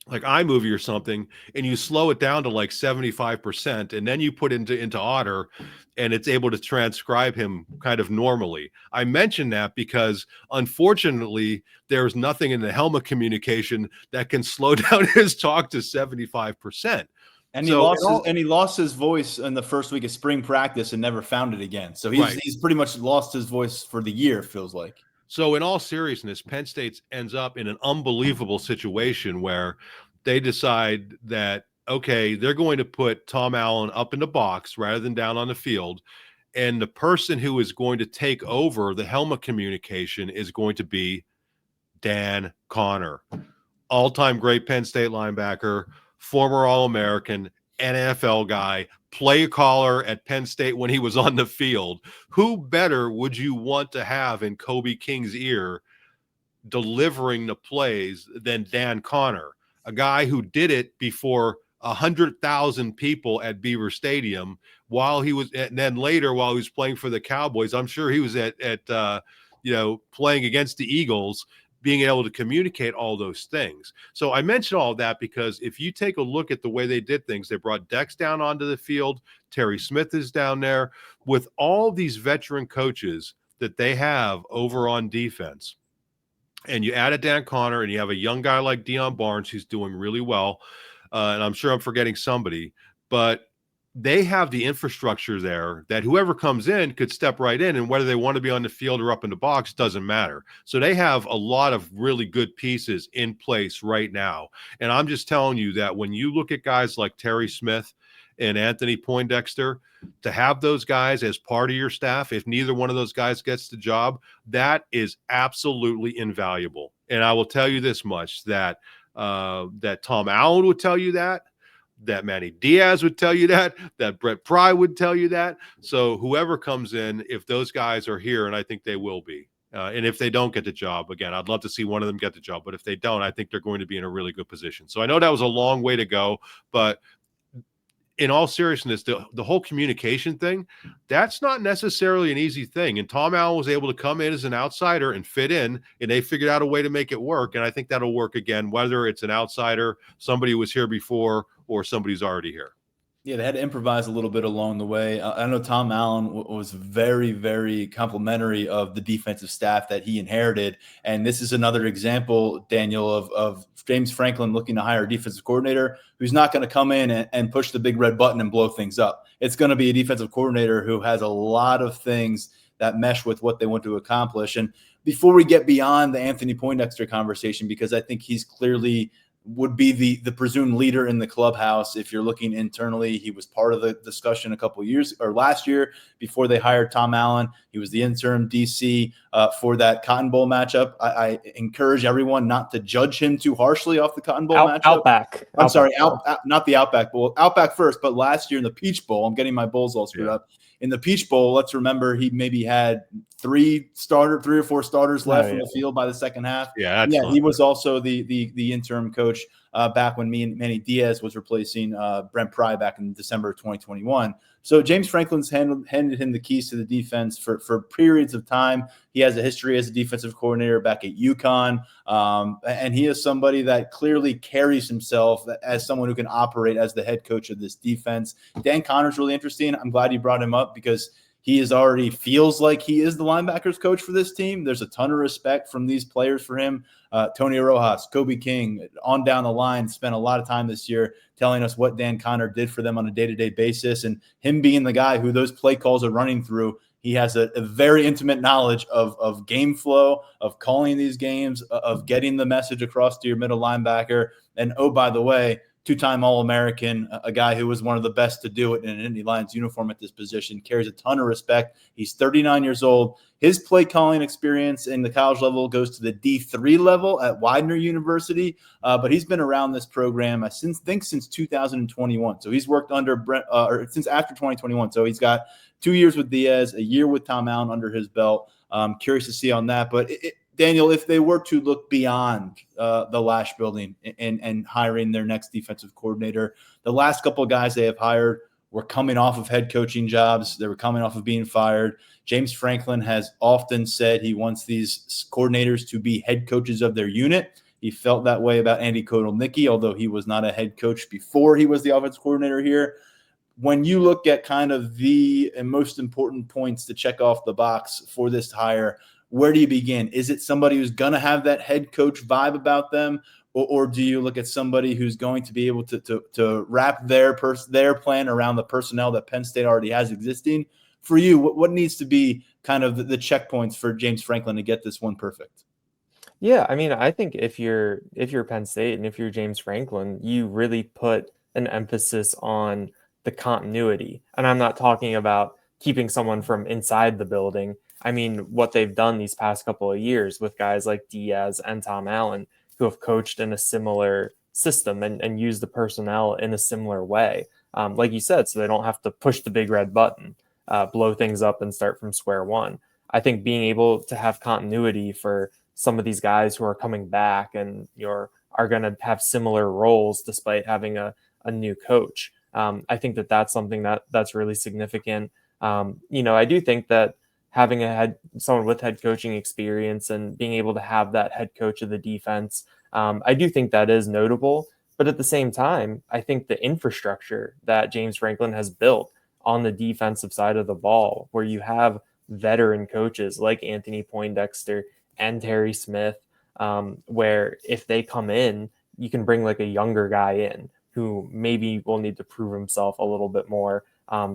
like iMovie or something, and you slow it down to like 75%, and then you put into Otter, and it's able to transcribe him kind of normally. I mention that because unfortunately there's nothing in the helmet communication that can slow down his talk to 75%. And he lost his voice in the first week of spring practice and never found it again. So he's pretty much lost his voice for the year, it feels like. So in all seriousness, Penn State ends up in an unbelievable situation where they decide that, okay, they're going to put Tom Allen up in the box rather than down on the field. And the person who is going to take over the helmet communication is going to be Dan Connor, all-time great Penn State linebacker, former All-American, NFL guy, play caller at Penn State when he was on the field. Who better would you want to have in Kobe King's ear delivering the plays than Dan Connor, a guy who did it before 100,000 people at Beaver Stadium while he was, and then later while he was playing for the Cowboys, I'm sure he was at playing against the Eagles, being able to communicate all those things. So I mention all that because if you take a look at the way they did things, they brought Dex down onto the field. Terry Smith is down there with all these veteran coaches that they have over on defense. And you add a Dan Connor and you have a young guy like Deion Barnes who's doing really well. And I'm sure I'm forgetting somebody, but they have the infrastructure there that whoever comes in could step right in, and whether they want to be on the field or up in the box doesn't matter. So they have a lot of really good pieces in place right now. And I'm just telling you that when you look at guys like Terry Smith and Anthony Poindexter, to have those guys as part of your staff, if neither one of those guys gets the job, that is absolutely invaluable. And I will tell you this much, that Tom Allen would tell you that Manny Diaz would tell you that Brett Pry would tell you that. So whoever comes in, if those guys are here, and I think they will be, and if they don't get the job, again, I'd love to see one of them get the job. But if they don't, I think they're going to be in a really good position. So I know that was a long way to go, but in all seriousness, the whole communication thing, that's not necessarily an easy thing. And Tom Allen was able to come in as an outsider and fit in, and they figured out a way to make it work. And I think that'll work again, whether it's an outsider, somebody who was here before, or somebody's already here. Yeah, they had to improvise a little bit along the way. I know Tom Allen was very, very complimentary of the defensive staff that he inherited. And this is another example, Daniel, of James Franklin looking to hire a defensive coordinator who's not going to come in and push the big red button and blow things up. It's going to be a defensive coordinator who has a lot of things that mesh with what they want to accomplish. And before we get beyond the Anthony Poindexter conversation, because I think he's clearly would be the presumed leader in the clubhouse. If you're looking internally, he was part of the discussion a couple of years or last year before they hired Tom Allen. He was the interim DC for that Cotton Bowl matchup. I encourage everyone not to judge him too harshly off the Cotton Bowl matchup. Outback. I'm sorry, not the Outback Bowl. Outback first, but last year in the Peach Bowl, I'm getting my bowls all screwed up. In the Peach Bowl, let's remember he maybe had 3 or 4 starters left from the field by the second half. He was also the interim coach back when Manny Diaz was replacing Brent Pry back in December of 2021. So James Franklin's handed him the keys to the defense for periods of time. He has a history as a defensive coordinator back at UConn, and he is somebody that clearly carries himself as someone who can operate as the head coach of this defense. Dan Connor's really interesting. I'm glad you brought him up because he is already feels like he is the linebackers coach for this team. There's a ton of respect from these players for him. Tony Rojas, Kobe King, on down the line, spent a lot of time this year telling us what Dan Connor did for them on a day-to-day basis. And him being the guy who those play calls are running through, he has a very intimate knowledge of game flow, of calling these games, of getting the message across to your middle linebacker. And, oh, by the way, 2-time All-American, a guy who was one of the best to do it in an Nittany Lions uniform at this position, carries a ton of respect. He's 39 years old. His play calling experience in the college level goes to the D3 level at Widener University, but he's been around this program since 2021. So he's worked under Brent, or since after 2021. So he's got 2 years with Diaz, a year with Tom Allen under his belt. Curious to see on that, but Daniel, if they were to look beyond the Lash building and hiring their next defensive coordinator, the last couple of guys they have hired were coming off of head coaching jobs. They were coming off of being fired. James Franklin has often said he wants these coordinators to be head coaches of their unit. He felt that way about Andy Kotelnicki, although he was not a head coach before he was the offensive coordinator here. When you look at kind of the most important points to check off the box for this hire, where do you begin? Is it somebody who's going to have that head coach vibe about them? Or do you look at somebody who's going to be able to wrap their plan around the personnel that Penn State already has existing? For you, what needs to be kind of the checkpoints for James Franklin to get this one perfect? Yeah, I mean, I think if you're Penn State and if you're James Franklin, you really put an emphasis on the continuity. And I'm not talking about keeping someone from inside the building. I mean, what they've done these past couple of years with guys like Diaz and Tom Allen, who have coached in a similar system and used the personnel in a similar way. Like you said, so they don't have to push the big red button, blow things up and start from square one. I think being able to have continuity for some of these guys who are coming back and are going to have similar roles despite having a new coach. I think that's something that's really significant. I do think that having someone with head coaching experience and being able to have that head coach of the defense, I do think that is notable. But at the same time, I think the infrastructure that James Franklin has built on the defensive side of the ball, where you have veteran coaches like Anthony Poindexter and Terry Smith, where if they come in, you can bring like a younger guy in who maybe will need to prove himself a little bit more,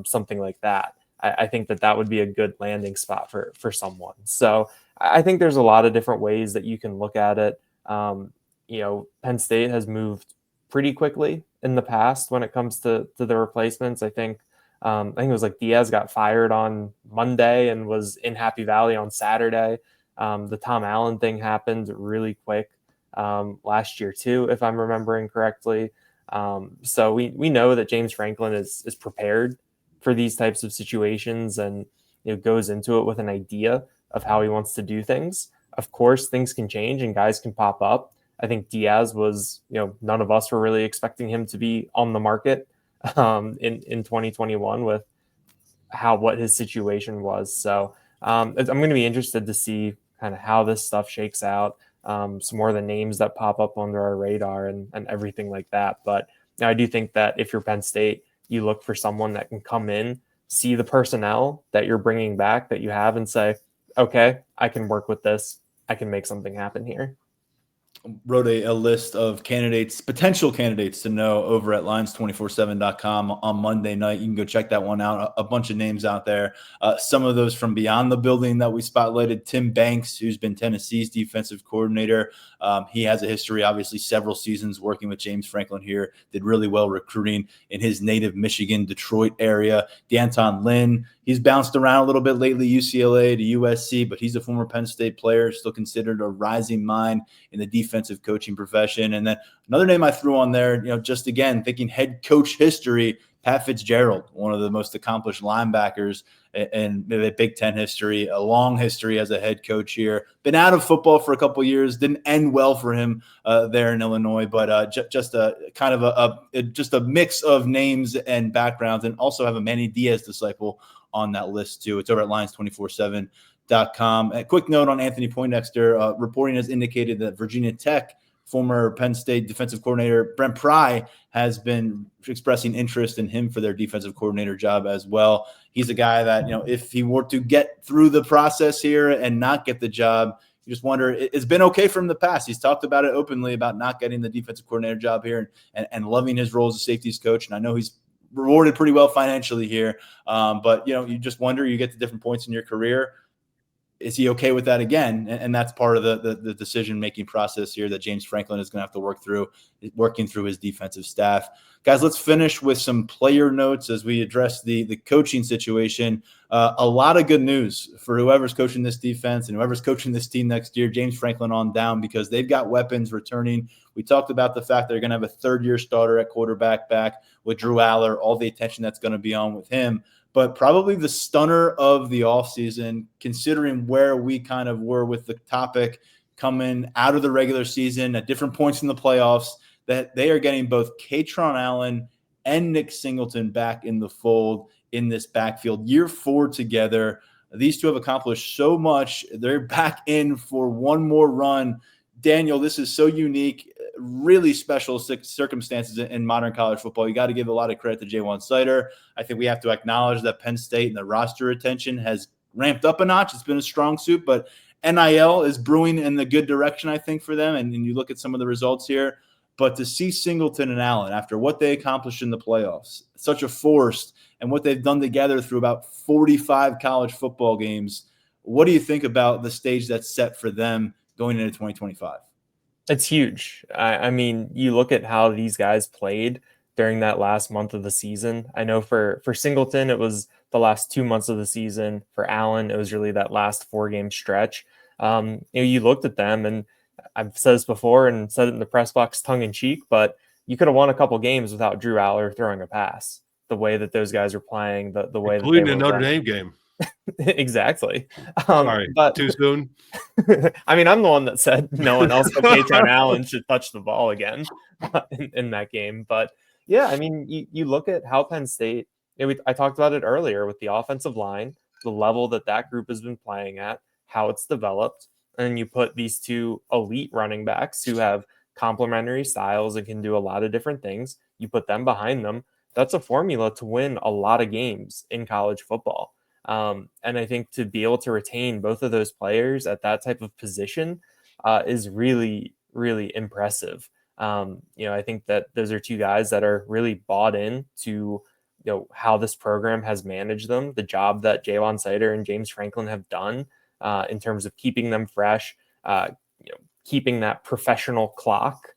something like that. I think that would be a good landing spot for someone. So I think there's a lot of different ways that you can look at it. Penn State has moved pretty quickly in the past when it comes to the replacements. I think it was like Diaz got fired on Monday and was in Happy Valley on Saturday. The Tom Allen thing happened really quick last year too, if I'm remembering correctly. So we know that James Franklin is prepared for these types of situations and goes into it with an idea of how he wants to do things. Of course, things can change and guys can pop up. I think Diaz was, none of us were really expecting him to be on the market in 2021 with what his situation was. So I'm going to be interested to see kind of how this stuff shakes out. Some more of the names that pop up under our radar and everything like that. But I do think that if you're Penn State, you look for someone that can come in, see the personnel that you're bringing back that you have and say, okay, I can work with this. I can make something happen here. Wrote a list of potential candidates to know over at lions247.com on Monday night. You can go check that one out. A bunch of names out there. Some of those from beyond the building that we spotlighted. Tim Banks, who's been Tennessee's defensive coordinator. He has a history, obviously several seasons working with James Franklin here. Did really well recruiting in his native Michigan, Detroit area. D'Anton Lynn, he's bounced around a little bit lately, UCLA to USC, but he's a former Penn State player, still considered a rising mind in the defensive coaching profession. And then another name I threw on there, just again, thinking head coach history, Pat Fitzgerald, one of the most accomplished linebackers in the Big Ten history, a long history as a head coach here. Been out of football for a couple of years, didn't end well for him there in Illinois, but just a kind of just a mix of names and backgrounds, and also have a Manny Diaz disciple on that list too. It's over at lions247.com. A quick note on Anthony Poindexter. Reporting has indicated that Virginia Tech former Penn State defensive coordinator Brent Pry has been expressing interest in him for their defensive coordinator job as well. He's a guy that, if he were to get through the process here and not get the job, you just wonder, it's been okay for him in the past. He's talked about it openly about not getting the defensive coordinator job here and loving his role as a safeties coach. And I know he's rewarded pretty well financially here. But, you just wonder, you get to different points in your career. Is he okay with that again? And that's part of the decision-making process here that James Franklin is going to have to working through his defensive staff. Guys, let's finish with some player notes as we address the coaching situation. A lot of good news for whoever's coaching this defense and whoever's coaching this team next year, James Franklin on down, because they've got weapons returning. We talked about the fact they're going to have a third-year starter at quarterback back with Drew Aller, all the attention that's going to be on with him. But probably the stunner of the offseason, considering where we kind of were with the topic coming out of the regular season at different points in the playoffs, that they are getting both Katron Allen and Nick Singleton back in the fold in this backfield. Year 4 together. These two have accomplished so much. They're back in for one more run. Daniel, this is so unique, really special circumstances in modern college football. You got to give a lot of credit to Jaywan Sider. I think we have to acknowledge that Penn State and the roster retention has ramped up a notch. It's been a strong suit, but NIL is brewing in the good direction, I think, for them. And you look at some of the results here. But to see Singleton and Allen, after what they accomplished in the playoffs, such a force, and what they've done together through about 45 college football games, what do you think about the stage that's set for them going into 2025? It's huge. I mean, you look at how these guys played during that last month of the season. I know for Singleton, it was the last 2 months of the season. For Allen, it was really that last 4-game stretch. You looked at them, and I've said this before and said it in the press box tongue in cheek, but you could have won a couple games without Drew Aller throwing a pass. The way that those guys are playing, the way including that they the Notre Dame game. Exactly. Sorry, but too soon. I mean, I'm the one that said no one else but Katron Allen should touch the ball again in that game. But Yeah, I mean, you look at how Penn State, I talked about it earlier with the offensive line, the level that group has been playing at, how it's developed, and then you put these two elite running backs who have complementary styles and can do a lot of different things. You put them behind them. That's a formula to win a lot of games in college football. And I think to be able to retain both of those players at that type of position is really, really impressive. I think that those are two guys that are really bought in to how this program has managed them, the job that Jalen Sider and James Franklin have done in terms of keeping them fresh, keeping that professional clock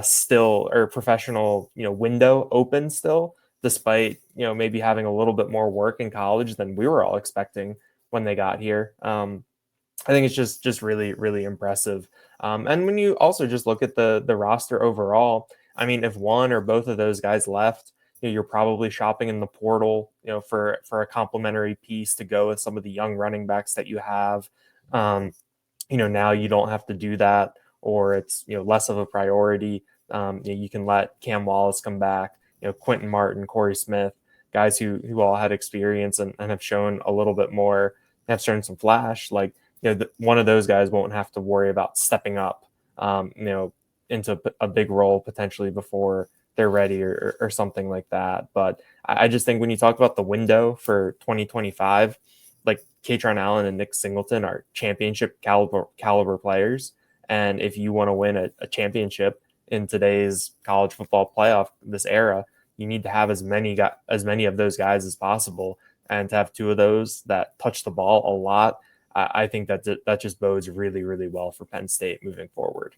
still, or professional window open still, despite maybe having a little bit more work in college than we were all expecting when they got here. I think it's just really, really impressive. And when you also just look at the roster overall, I mean, if one or both of those guys left, you're probably shopping in the portal, for a complementary piece to go with some of the young running backs that you have. Now you don't have to do that, or it's less of a priority. You can let Cam Wallace come back, Quentin Martin, Corey Smith, guys who all had experience and have shown a little bit more, have shown some flash. Like, one of those guys won't have to worry about stepping up, into a big role potentially before they're ready or something like that. But I just think when you talk about the window for 2025, like Katron Allen and Nick Singleton are championship caliber players. And if you want to win a championship in today's college football playoff, this era, you need to have as many of those guys as possible. And to have two of those that touch the ball a lot, I think that just bodes really, really well for Penn State moving forward.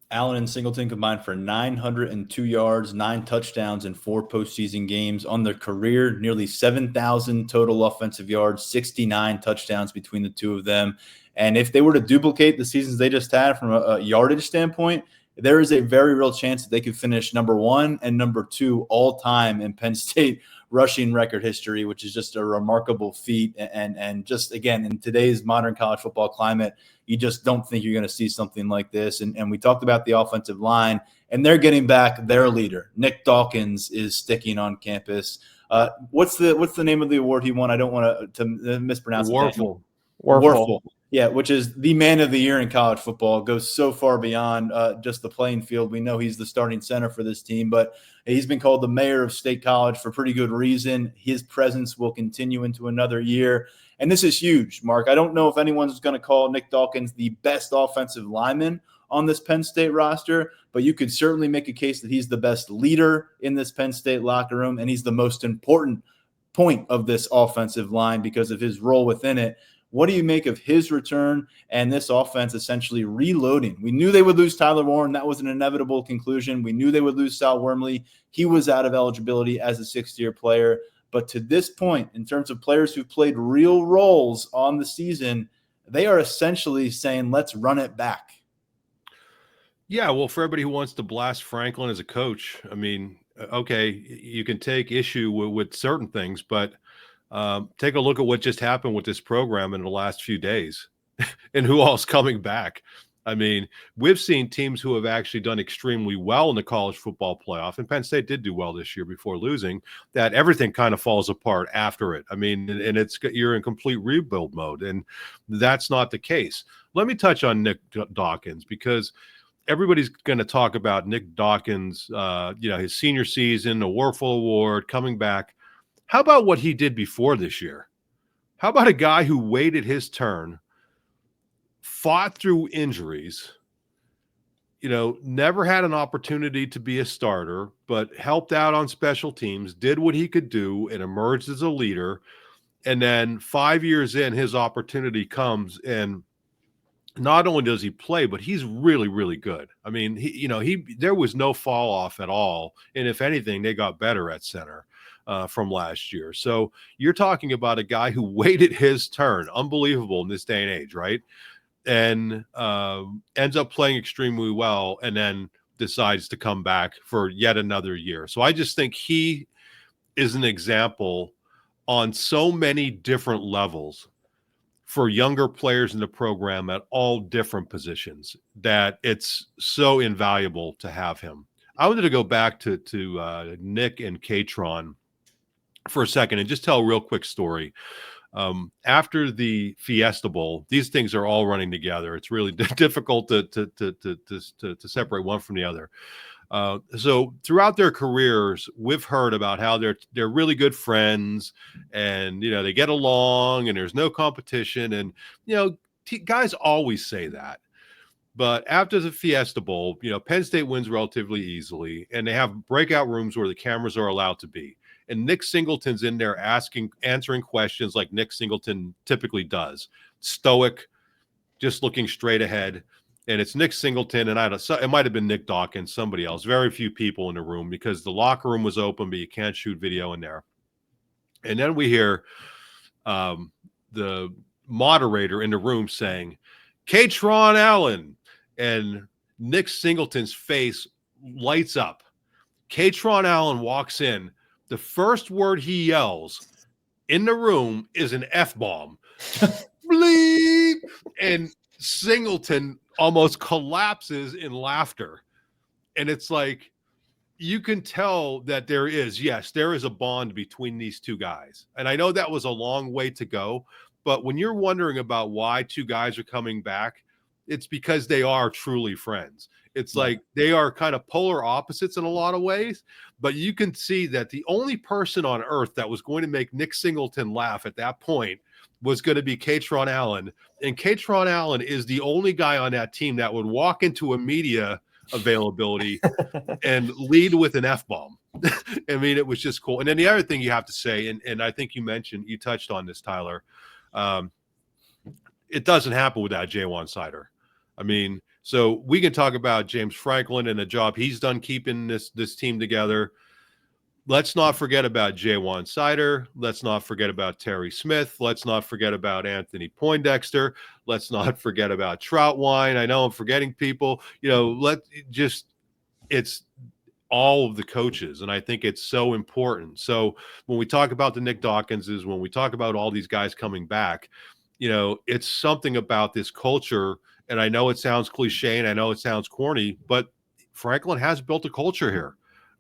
Allen and Singleton combined for 902 yards, 9 touchdowns in 4 postseason games on their career, nearly 7,000 total offensive yards, 69 touchdowns between the two of them. And if they were to duplicate the seasons they just had from a yardage standpoint, there is a very real chance that they could finish number 1 and number 2 all time in Penn State rushing record history, which is just a remarkable feat. And just, again, in today's modern college football climate, you just don't think you're going to see something like this. And we talked about the offensive line, and they're getting back their leader. Nick Dawkins is sticking on campus. What's the name of the award he won? I don't want to mispronounce it. Warfel. Yeah, which is the man of the year in college football. Goes so far beyond just the playing field. We know he's the starting center for this team, but he's been called the mayor of State College for pretty good reason. His presence will continue into another year. And this is huge, Mark. I don't know if anyone's going to call Nick Dawkins the best offensive lineman on this Penn State roster, but you could certainly make a case that he's the best leader in this Penn State locker room, and he's the most important point of this offensive line because of his role within it. What do you make of his return and this offense essentially reloading? We knew they would lose Tyler Warren. That was an inevitable conclusion. We knew they would lose Sal Wormley. He was out of eligibility as a sixth-year player. But to this point, in terms of players who've played real roles on the season, they are essentially saying, let's run it back. Yeah, well, for everybody who wants to blast Franklin as a coach, I mean, okay, you can take issue with certain things, but take a look at what just happened with this program in the last few days and who all's coming back. I mean, we've seen teams who have actually done extremely well in the college football playoff, and Penn State did do well this year before losing, that everything kind of falls apart after it. I mean, and you're in complete rebuild mode, and that's not the case. Let me touch on Nick Dawkins, because everybody's going to talk about Nick Dawkins, his senior season, the Warfel Award, coming back. How about what he did before this year? How about a guy who waited his turn, fought through injuries, never had an opportunity to be a starter, but helped out on special teams, did what he could do, and emerged as a leader. And then 5 years in, his opportunity comes, and not only does he play, but he's really, really good. I mean, there was no fall off at all. And if anything, they got better at center from last year. So you're talking about a guy who waited his turn. Unbelievable in this day and age, right? And ends up playing extremely well, and then decides to come back for yet another year. So I just think he is an example on so many different levels for younger players in the program at all different positions that it's so invaluable to have him. I wanted to go back to Nick and Katron for a second and just tell a real quick story. After the Fiesta Bowl, these things are all running together. It's really difficult to separate one from the other. So throughout their careers, we've heard about how they're really good friends, and they get along, and there's no competition, and guys always say that. But after the Fiesta Bowl, Penn State wins relatively easily, and they have breakout rooms where the cameras are allowed to be. And Nick Singleton's in there answering questions like Nick Singleton typically does. Stoic, just looking straight ahead. And it's Nick Singleton, and it might have been Nick Dawkins, somebody else. Very few people in the room because the locker room was open, but you can't shoot video in there. And then we hear the moderator in the room saying, Katron Allen. And Nick Singleton's face lights up. Katron Allen walks in. The first word he yells in the room is an F-bomb. Bleep! And Singleton almost collapses in laughter. And it's like, you can tell that there is a bond between these two guys. And I know that was a long way to go, but when you're wondering about why two guys are coming back, it's because they are truly friends. It's like they are kind of polar opposites in a lot of ways, but you can see that the only person on earth that was going to make Nick Singleton laugh at that point was going to be Katron Allen. And Katron Allen is the only guy on that team that would walk into a media availability and lead with an F-bomb. I mean, it was just cool. And then the other thing you have to say, and I think you touched on this, Tyler, it doesn't happen without Jaywan Sider. I mean, so we can talk about James Franklin and the job he's done keeping this team together. Let's not forget about Jaywan Sider. Let's not forget about Terry Smith. Let's not forget about Anthony Poindexter. Let's not forget about Troutwine. I know I'm forgetting people. It's all of the coaches, and I think it's so important. So when we talk about the Nick Dawkinses, when we talk about all these guys coming back, it's something about this culture. And I know it sounds cliche and I know it sounds corny, but Franklin has built a culture here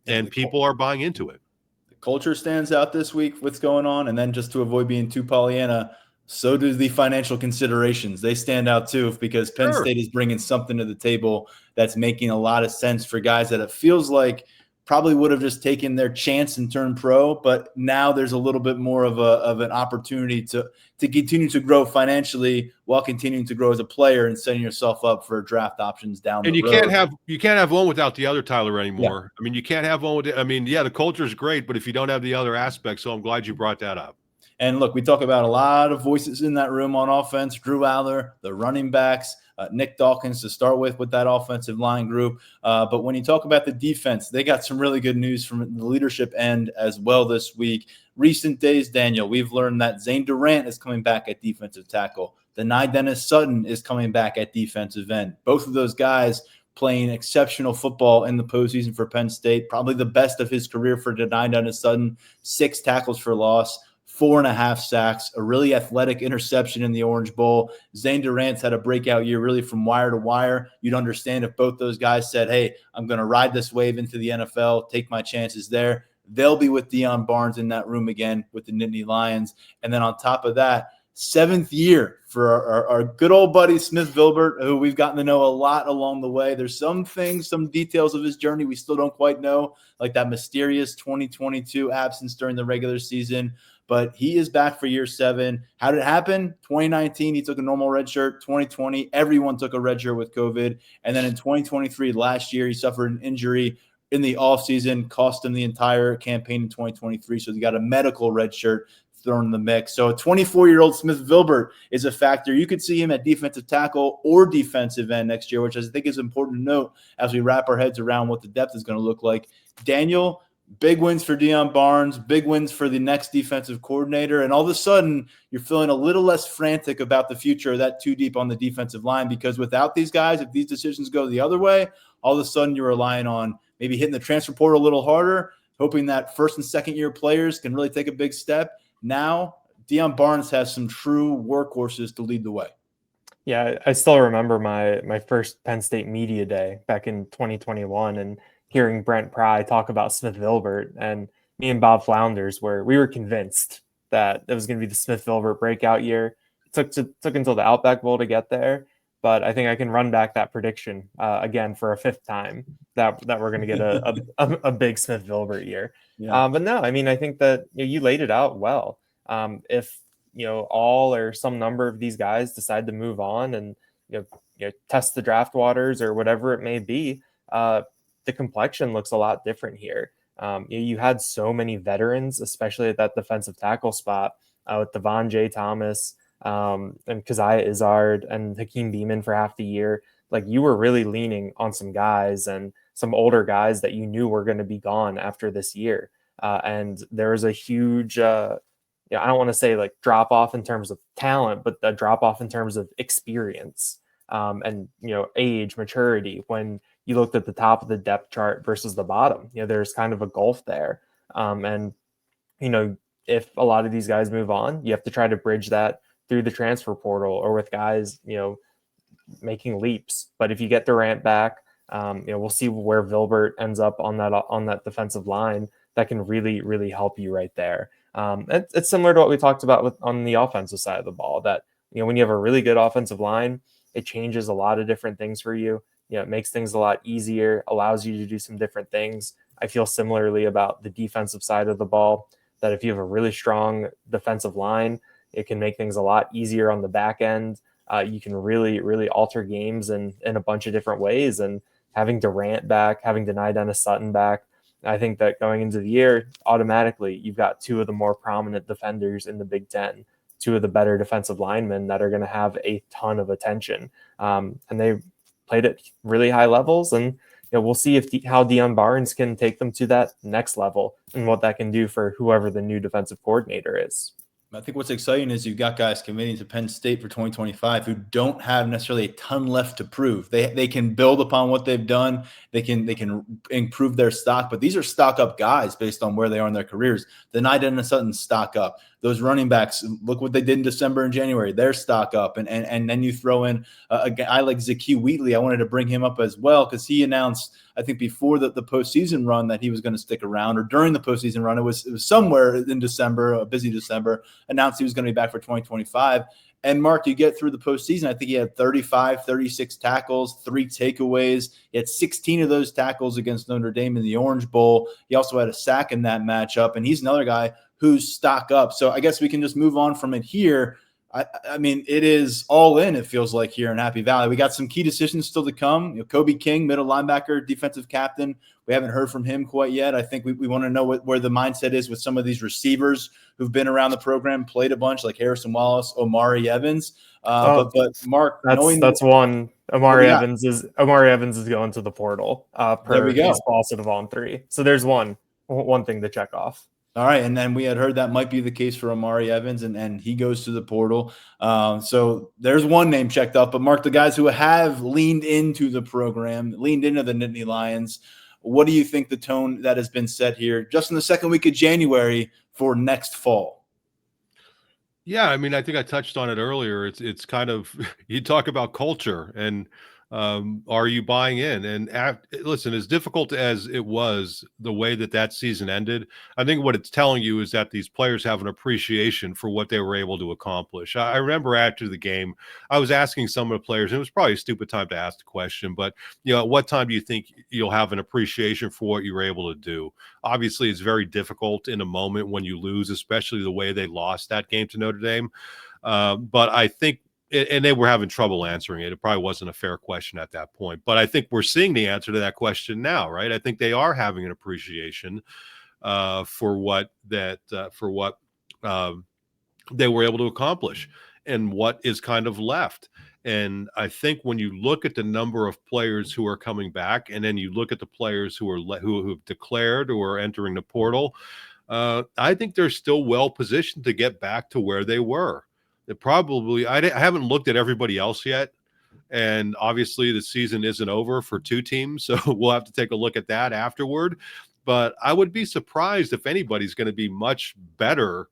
and people are buying into it. The culture stands out this week, what's going on. And then just to avoid being too Pollyanna, so do the financial considerations. They stand out too, because Penn State is bringing something to the table that's making a lot of sense for guys that it feels like probably would have just taken their chance and turned pro, but now there's a little bit more of an opportunity to continue to grow financially while continuing to grow as a player and setting yourself up for draft options down the road. And you can't have one without the other, Tyler, anymore. Yeah. I mean, you can't have one the culture is great, but if you don't have the other aspects, so I'm glad you brought that up. And look, we talk about a lot of voices in that room on offense. Drew Aller, the running backs, Nick Dawkins to start with that offensive line group. But when you talk about the defense, they got some really good news from the leadership end as well this week. Recent days, Daniel, we've learned that Zane Durant is coming back at defensive tackle. Denai Dennis Sutton is coming back at defensive end. Both of those guys playing exceptional football in the postseason for Penn State. Probably the best of his career for Denai Dennis Sutton. 6 tackles for loss. 4.5 sacks, a really athletic interception in the Orange Bowl. Zane Durant's had a breakout year really from wire to wire. You'd understand if both those guys said, hey, I'm going to ride this wave into the NFL, take my chances there. They'll be with Deion Barnes in that room again with the Nittany Lions. And then on top of that, 7th year for our good old buddy Smith Vilbert, who we've gotten to know a lot along the way. There's some things, some details of his journey we still don't quite know, like that mysterious 2022 absence during the regular season. But he is back for year 7. How did it happen? 2019, he took a normal red shirt. 2020, everyone took a red shirt with COVID. And then in 2023, last year, he suffered an injury in the offseason, cost him the entire campaign in 2023. So he got a medical red shirt thrown in the mix. So a 24-year-old Smith Vilbert is a factor. You could see him at defensive tackle or defensive end next year, which I think is important to note as we wrap our heads around what the depth is going to look like. Daniel, big wins for Deion Barnes, big wins for the next defensive coordinator, and all of a sudden you're feeling a little less frantic about the future of that 2 deep on the defensive line, because without these guys, if these decisions go the other way, all of a sudden you're relying on maybe hitting the transfer portal a little harder, hoping that first and second year players can really take a big step. Now Deion Barnes has some true workhorses to lead the way. Yeah, I still remember my first Penn State media day back in 2021, and hearing Brent Pry talk about Smith Vilbert, and me and Bob Flounders we were convinced that it was going to be the Smith Vilbert breakout year. It took until the Outback Bowl to get there, but I think I can run back that prediction again for a fifth time that we're going to get a big Smith Vilbert year. Yeah. But no, I mean, I think that you laid it out well. If all or some number of these guys decide to move on and test the draft waters or whatever it may be, the complexion looks a lot different here. You had so many veterans, especially at that defensive tackle spot with Devon J. Thomas and Keziah Izzard and Hakeem Beamon for half the year. Like, you were really leaning on some guys and some older guys that you knew were going to be gone after this year. And there was a huge, I don't want to say like drop off in terms of talent, but the drop off in terms of experience and age, maturity. When you looked at the top of the depth chart versus the bottom, there's kind of a gulf there. And if a lot of these guys move on, you have to try to bridge that through the transfer portal or with guys making leaps. But if you get Durant back, we'll see where Vilbert ends up on that defensive line. That can really, really help you right there. It's similar to what we talked about on the offensive side of the ball, that when you have a really good offensive line, it changes a lot of different things for you. It makes things a lot easier, allows you to do some different things. I feel similarly about the defensive side of the ball, that if you have a really strong defensive line, it can make things a lot easier on the back end. You can really, really alter games in a bunch of different ways. And having Durant back, having Denai Dennis Sutton back, I think that going into the year, automatically, you've got two of the more prominent defenders in the Big Ten, two of the better defensive linemen that are going to have a ton of attention. And they played at really high levels. And we'll see how Deion Barnes can take them to that next level and what that can do for whoever the new defensive coordinator is. I think what's exciting is you've got guys committing to Penn State for 2025 who don't have necessarily a ton left to prove. They can build upon what they've done. They can improve their stock, but these are stock up guys based on where they are in their careers. The Denai Dennis Sutton stock up. Those running backs, look what they did in December and January. They're stock up. And then you throw in a guy like Zakee Wheatley. I wanted to bring him up as well because he announced, I think before the postseason run, that he was going to stick around, or during the postseason run. It was somewhere in December, a busy December, announced he was going to be back for 2025. And Mark, you get through the postseason, I think he had 35, 36 tackles, 3 takeaways. He had 16 of those tackles against Notre Dame in the Orange Bowl. He also had a sack in that matchup. And he's another guy who's stock up. So I guess we can just move on from it here. I mean, it is all in, it feels like, here in Happy Valley. We got some key decisions still to come. Kobe King, middle linebacker, defensive captain. We haven't heard from him quite yet. I think we want to know where the mindset is with some of these receivers who've been around the program, played a bunch, like Harrison Wallace, Omari Evans. But Mark, that's one. Omari Evans is going to the portal per Baseball on 3. So there's one thing to check off. All right, and then we had heard that might be the case for Omari Evans, and he goes to the portal. So there's one name checked off. But, Mark, the guys who have leaned into the program, leaned into the Nittany Lions, what do you think the tone that has been set here just in the second week of January for next fall? Yeah, I mean, I think I touched on it earlier. It's kind of, you talk about culture and are you buying in? And listen, as difficult as it was, the way that season ended, I think what it's telling you is that these players have an appreciation for what they were able to accomplish. I remember after the game, I was asking some of the players, and it was probably a stupid time to ask the question, but at what time do you think you'll have an appreciation for what you were able to do? Obviously, it's very difficult in a moment when you lose, especially the way they lost that game to Notre Dame. But I think, and they were having trouble answering it. It probably wasn't a fair question at that point. But I think we're seeing the answer to that question now, right? I think they are having an appreciation for what they were able to accomplish and what is kind of left. And I think when you look at the number of players who are coming back, and then you look at the players who have declared or are entering the portal, I think they're still well positioned to get back to where they were. I haven't looked at everybody else yet, and obviously the season isn't over for 2 teams, so we'll have to take a look at that afterward. But I would be surprised if anybody's going to be much better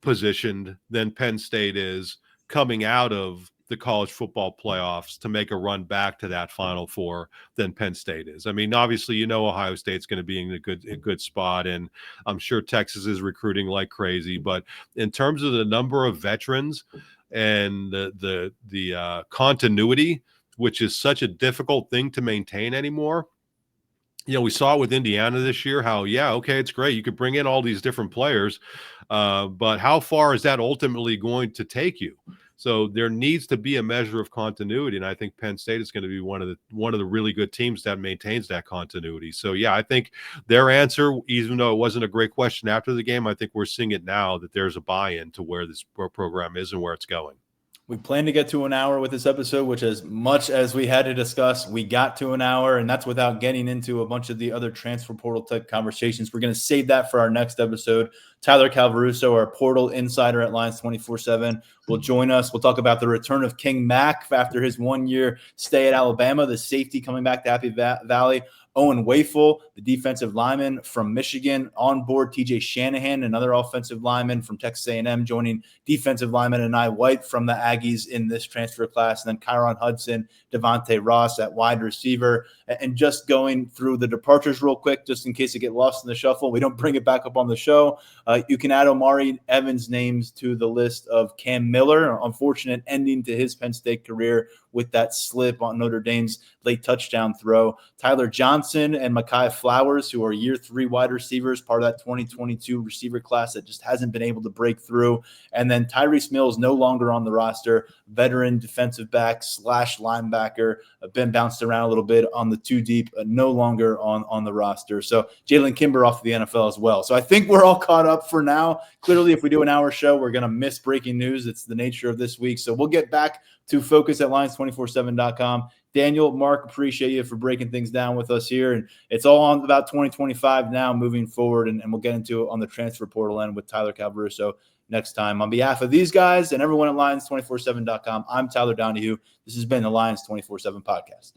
positioned than Penn State is coming out of the college football playoffs to make a run back to that Final Four than Penn State is. I mean, obviously, Ohio State's going to be in a good spot, and I'm sure Texas is recruiting like crazy. But in terms of the number of veterans and the continuity, which is such a difficult thing to maintain anymore. We saw it with Indiana this year, how, okay, it's great. You could bring in all these different players, but how far is that ultimately going to take you? So there needs to be a measure of continuity, and I think Penn State is going to be one of the really good teams that maintains that continuity. So, I think their answer, even though it wasn't a great question after the game, I think we're seeing it now that there's a buy-in to where this program is and where it's going. We plan to get to an hour with this episode, which as much as we had to discuss, we got to an hour, and that's without getting into a bunch of the other transfer portal type conversations. We're going to save that for our next episode. Tyler Calvaruso, our portal insider at Lions 24/7, will join us. We'll talk about the return of King Mack after his 1-year stay at Alabama, the safety coming back to Happy Valley. Owen Wafel, the defensive lineman from Michigan, on board TJ Shanahan, another offensive lineman from Texas A&M, joining defensive lineman Anai White from the Aggies in this transfer class, and then Kyron Hudson, Devontae Ross at wide receiver. And just going through the departures real quick, just in case it get lost in the shuffle, we don't bring it back up on the show. You can add Omari Evans' names to the list of Cam Miller, unfortunate ending to his Penn State career with that slip on Notre Dame's late touchdown throw. Tyler Johnson and Micaiah Flowers, who are year 3 wide receivers, part of that 2022 receiver class that just hasn't been able to break through. And then Tyrese Mills no longer on the roster, veteran defensive back / linebacker, been bounced around a little bit on the 2 deep, no longer on the roster. So Jalen Kimber off to the NFL as well. So I think we're all caught up for now. Clearly, if we do an hour show, we're going to miss breaking news. It's the nature of this week. So we'll get back to focus at Lions247.com. Daniel, Mark, appreciate you for breaking things down with us here. And it's all on about 2025 now moving forward, and we'll get into it on the transfer portal end with Tyler Calvaruso next time. On behalf of these guys and everyone at Lions247.com, I'm Tyler Donahue. This has been the Lions 24/7 podcast.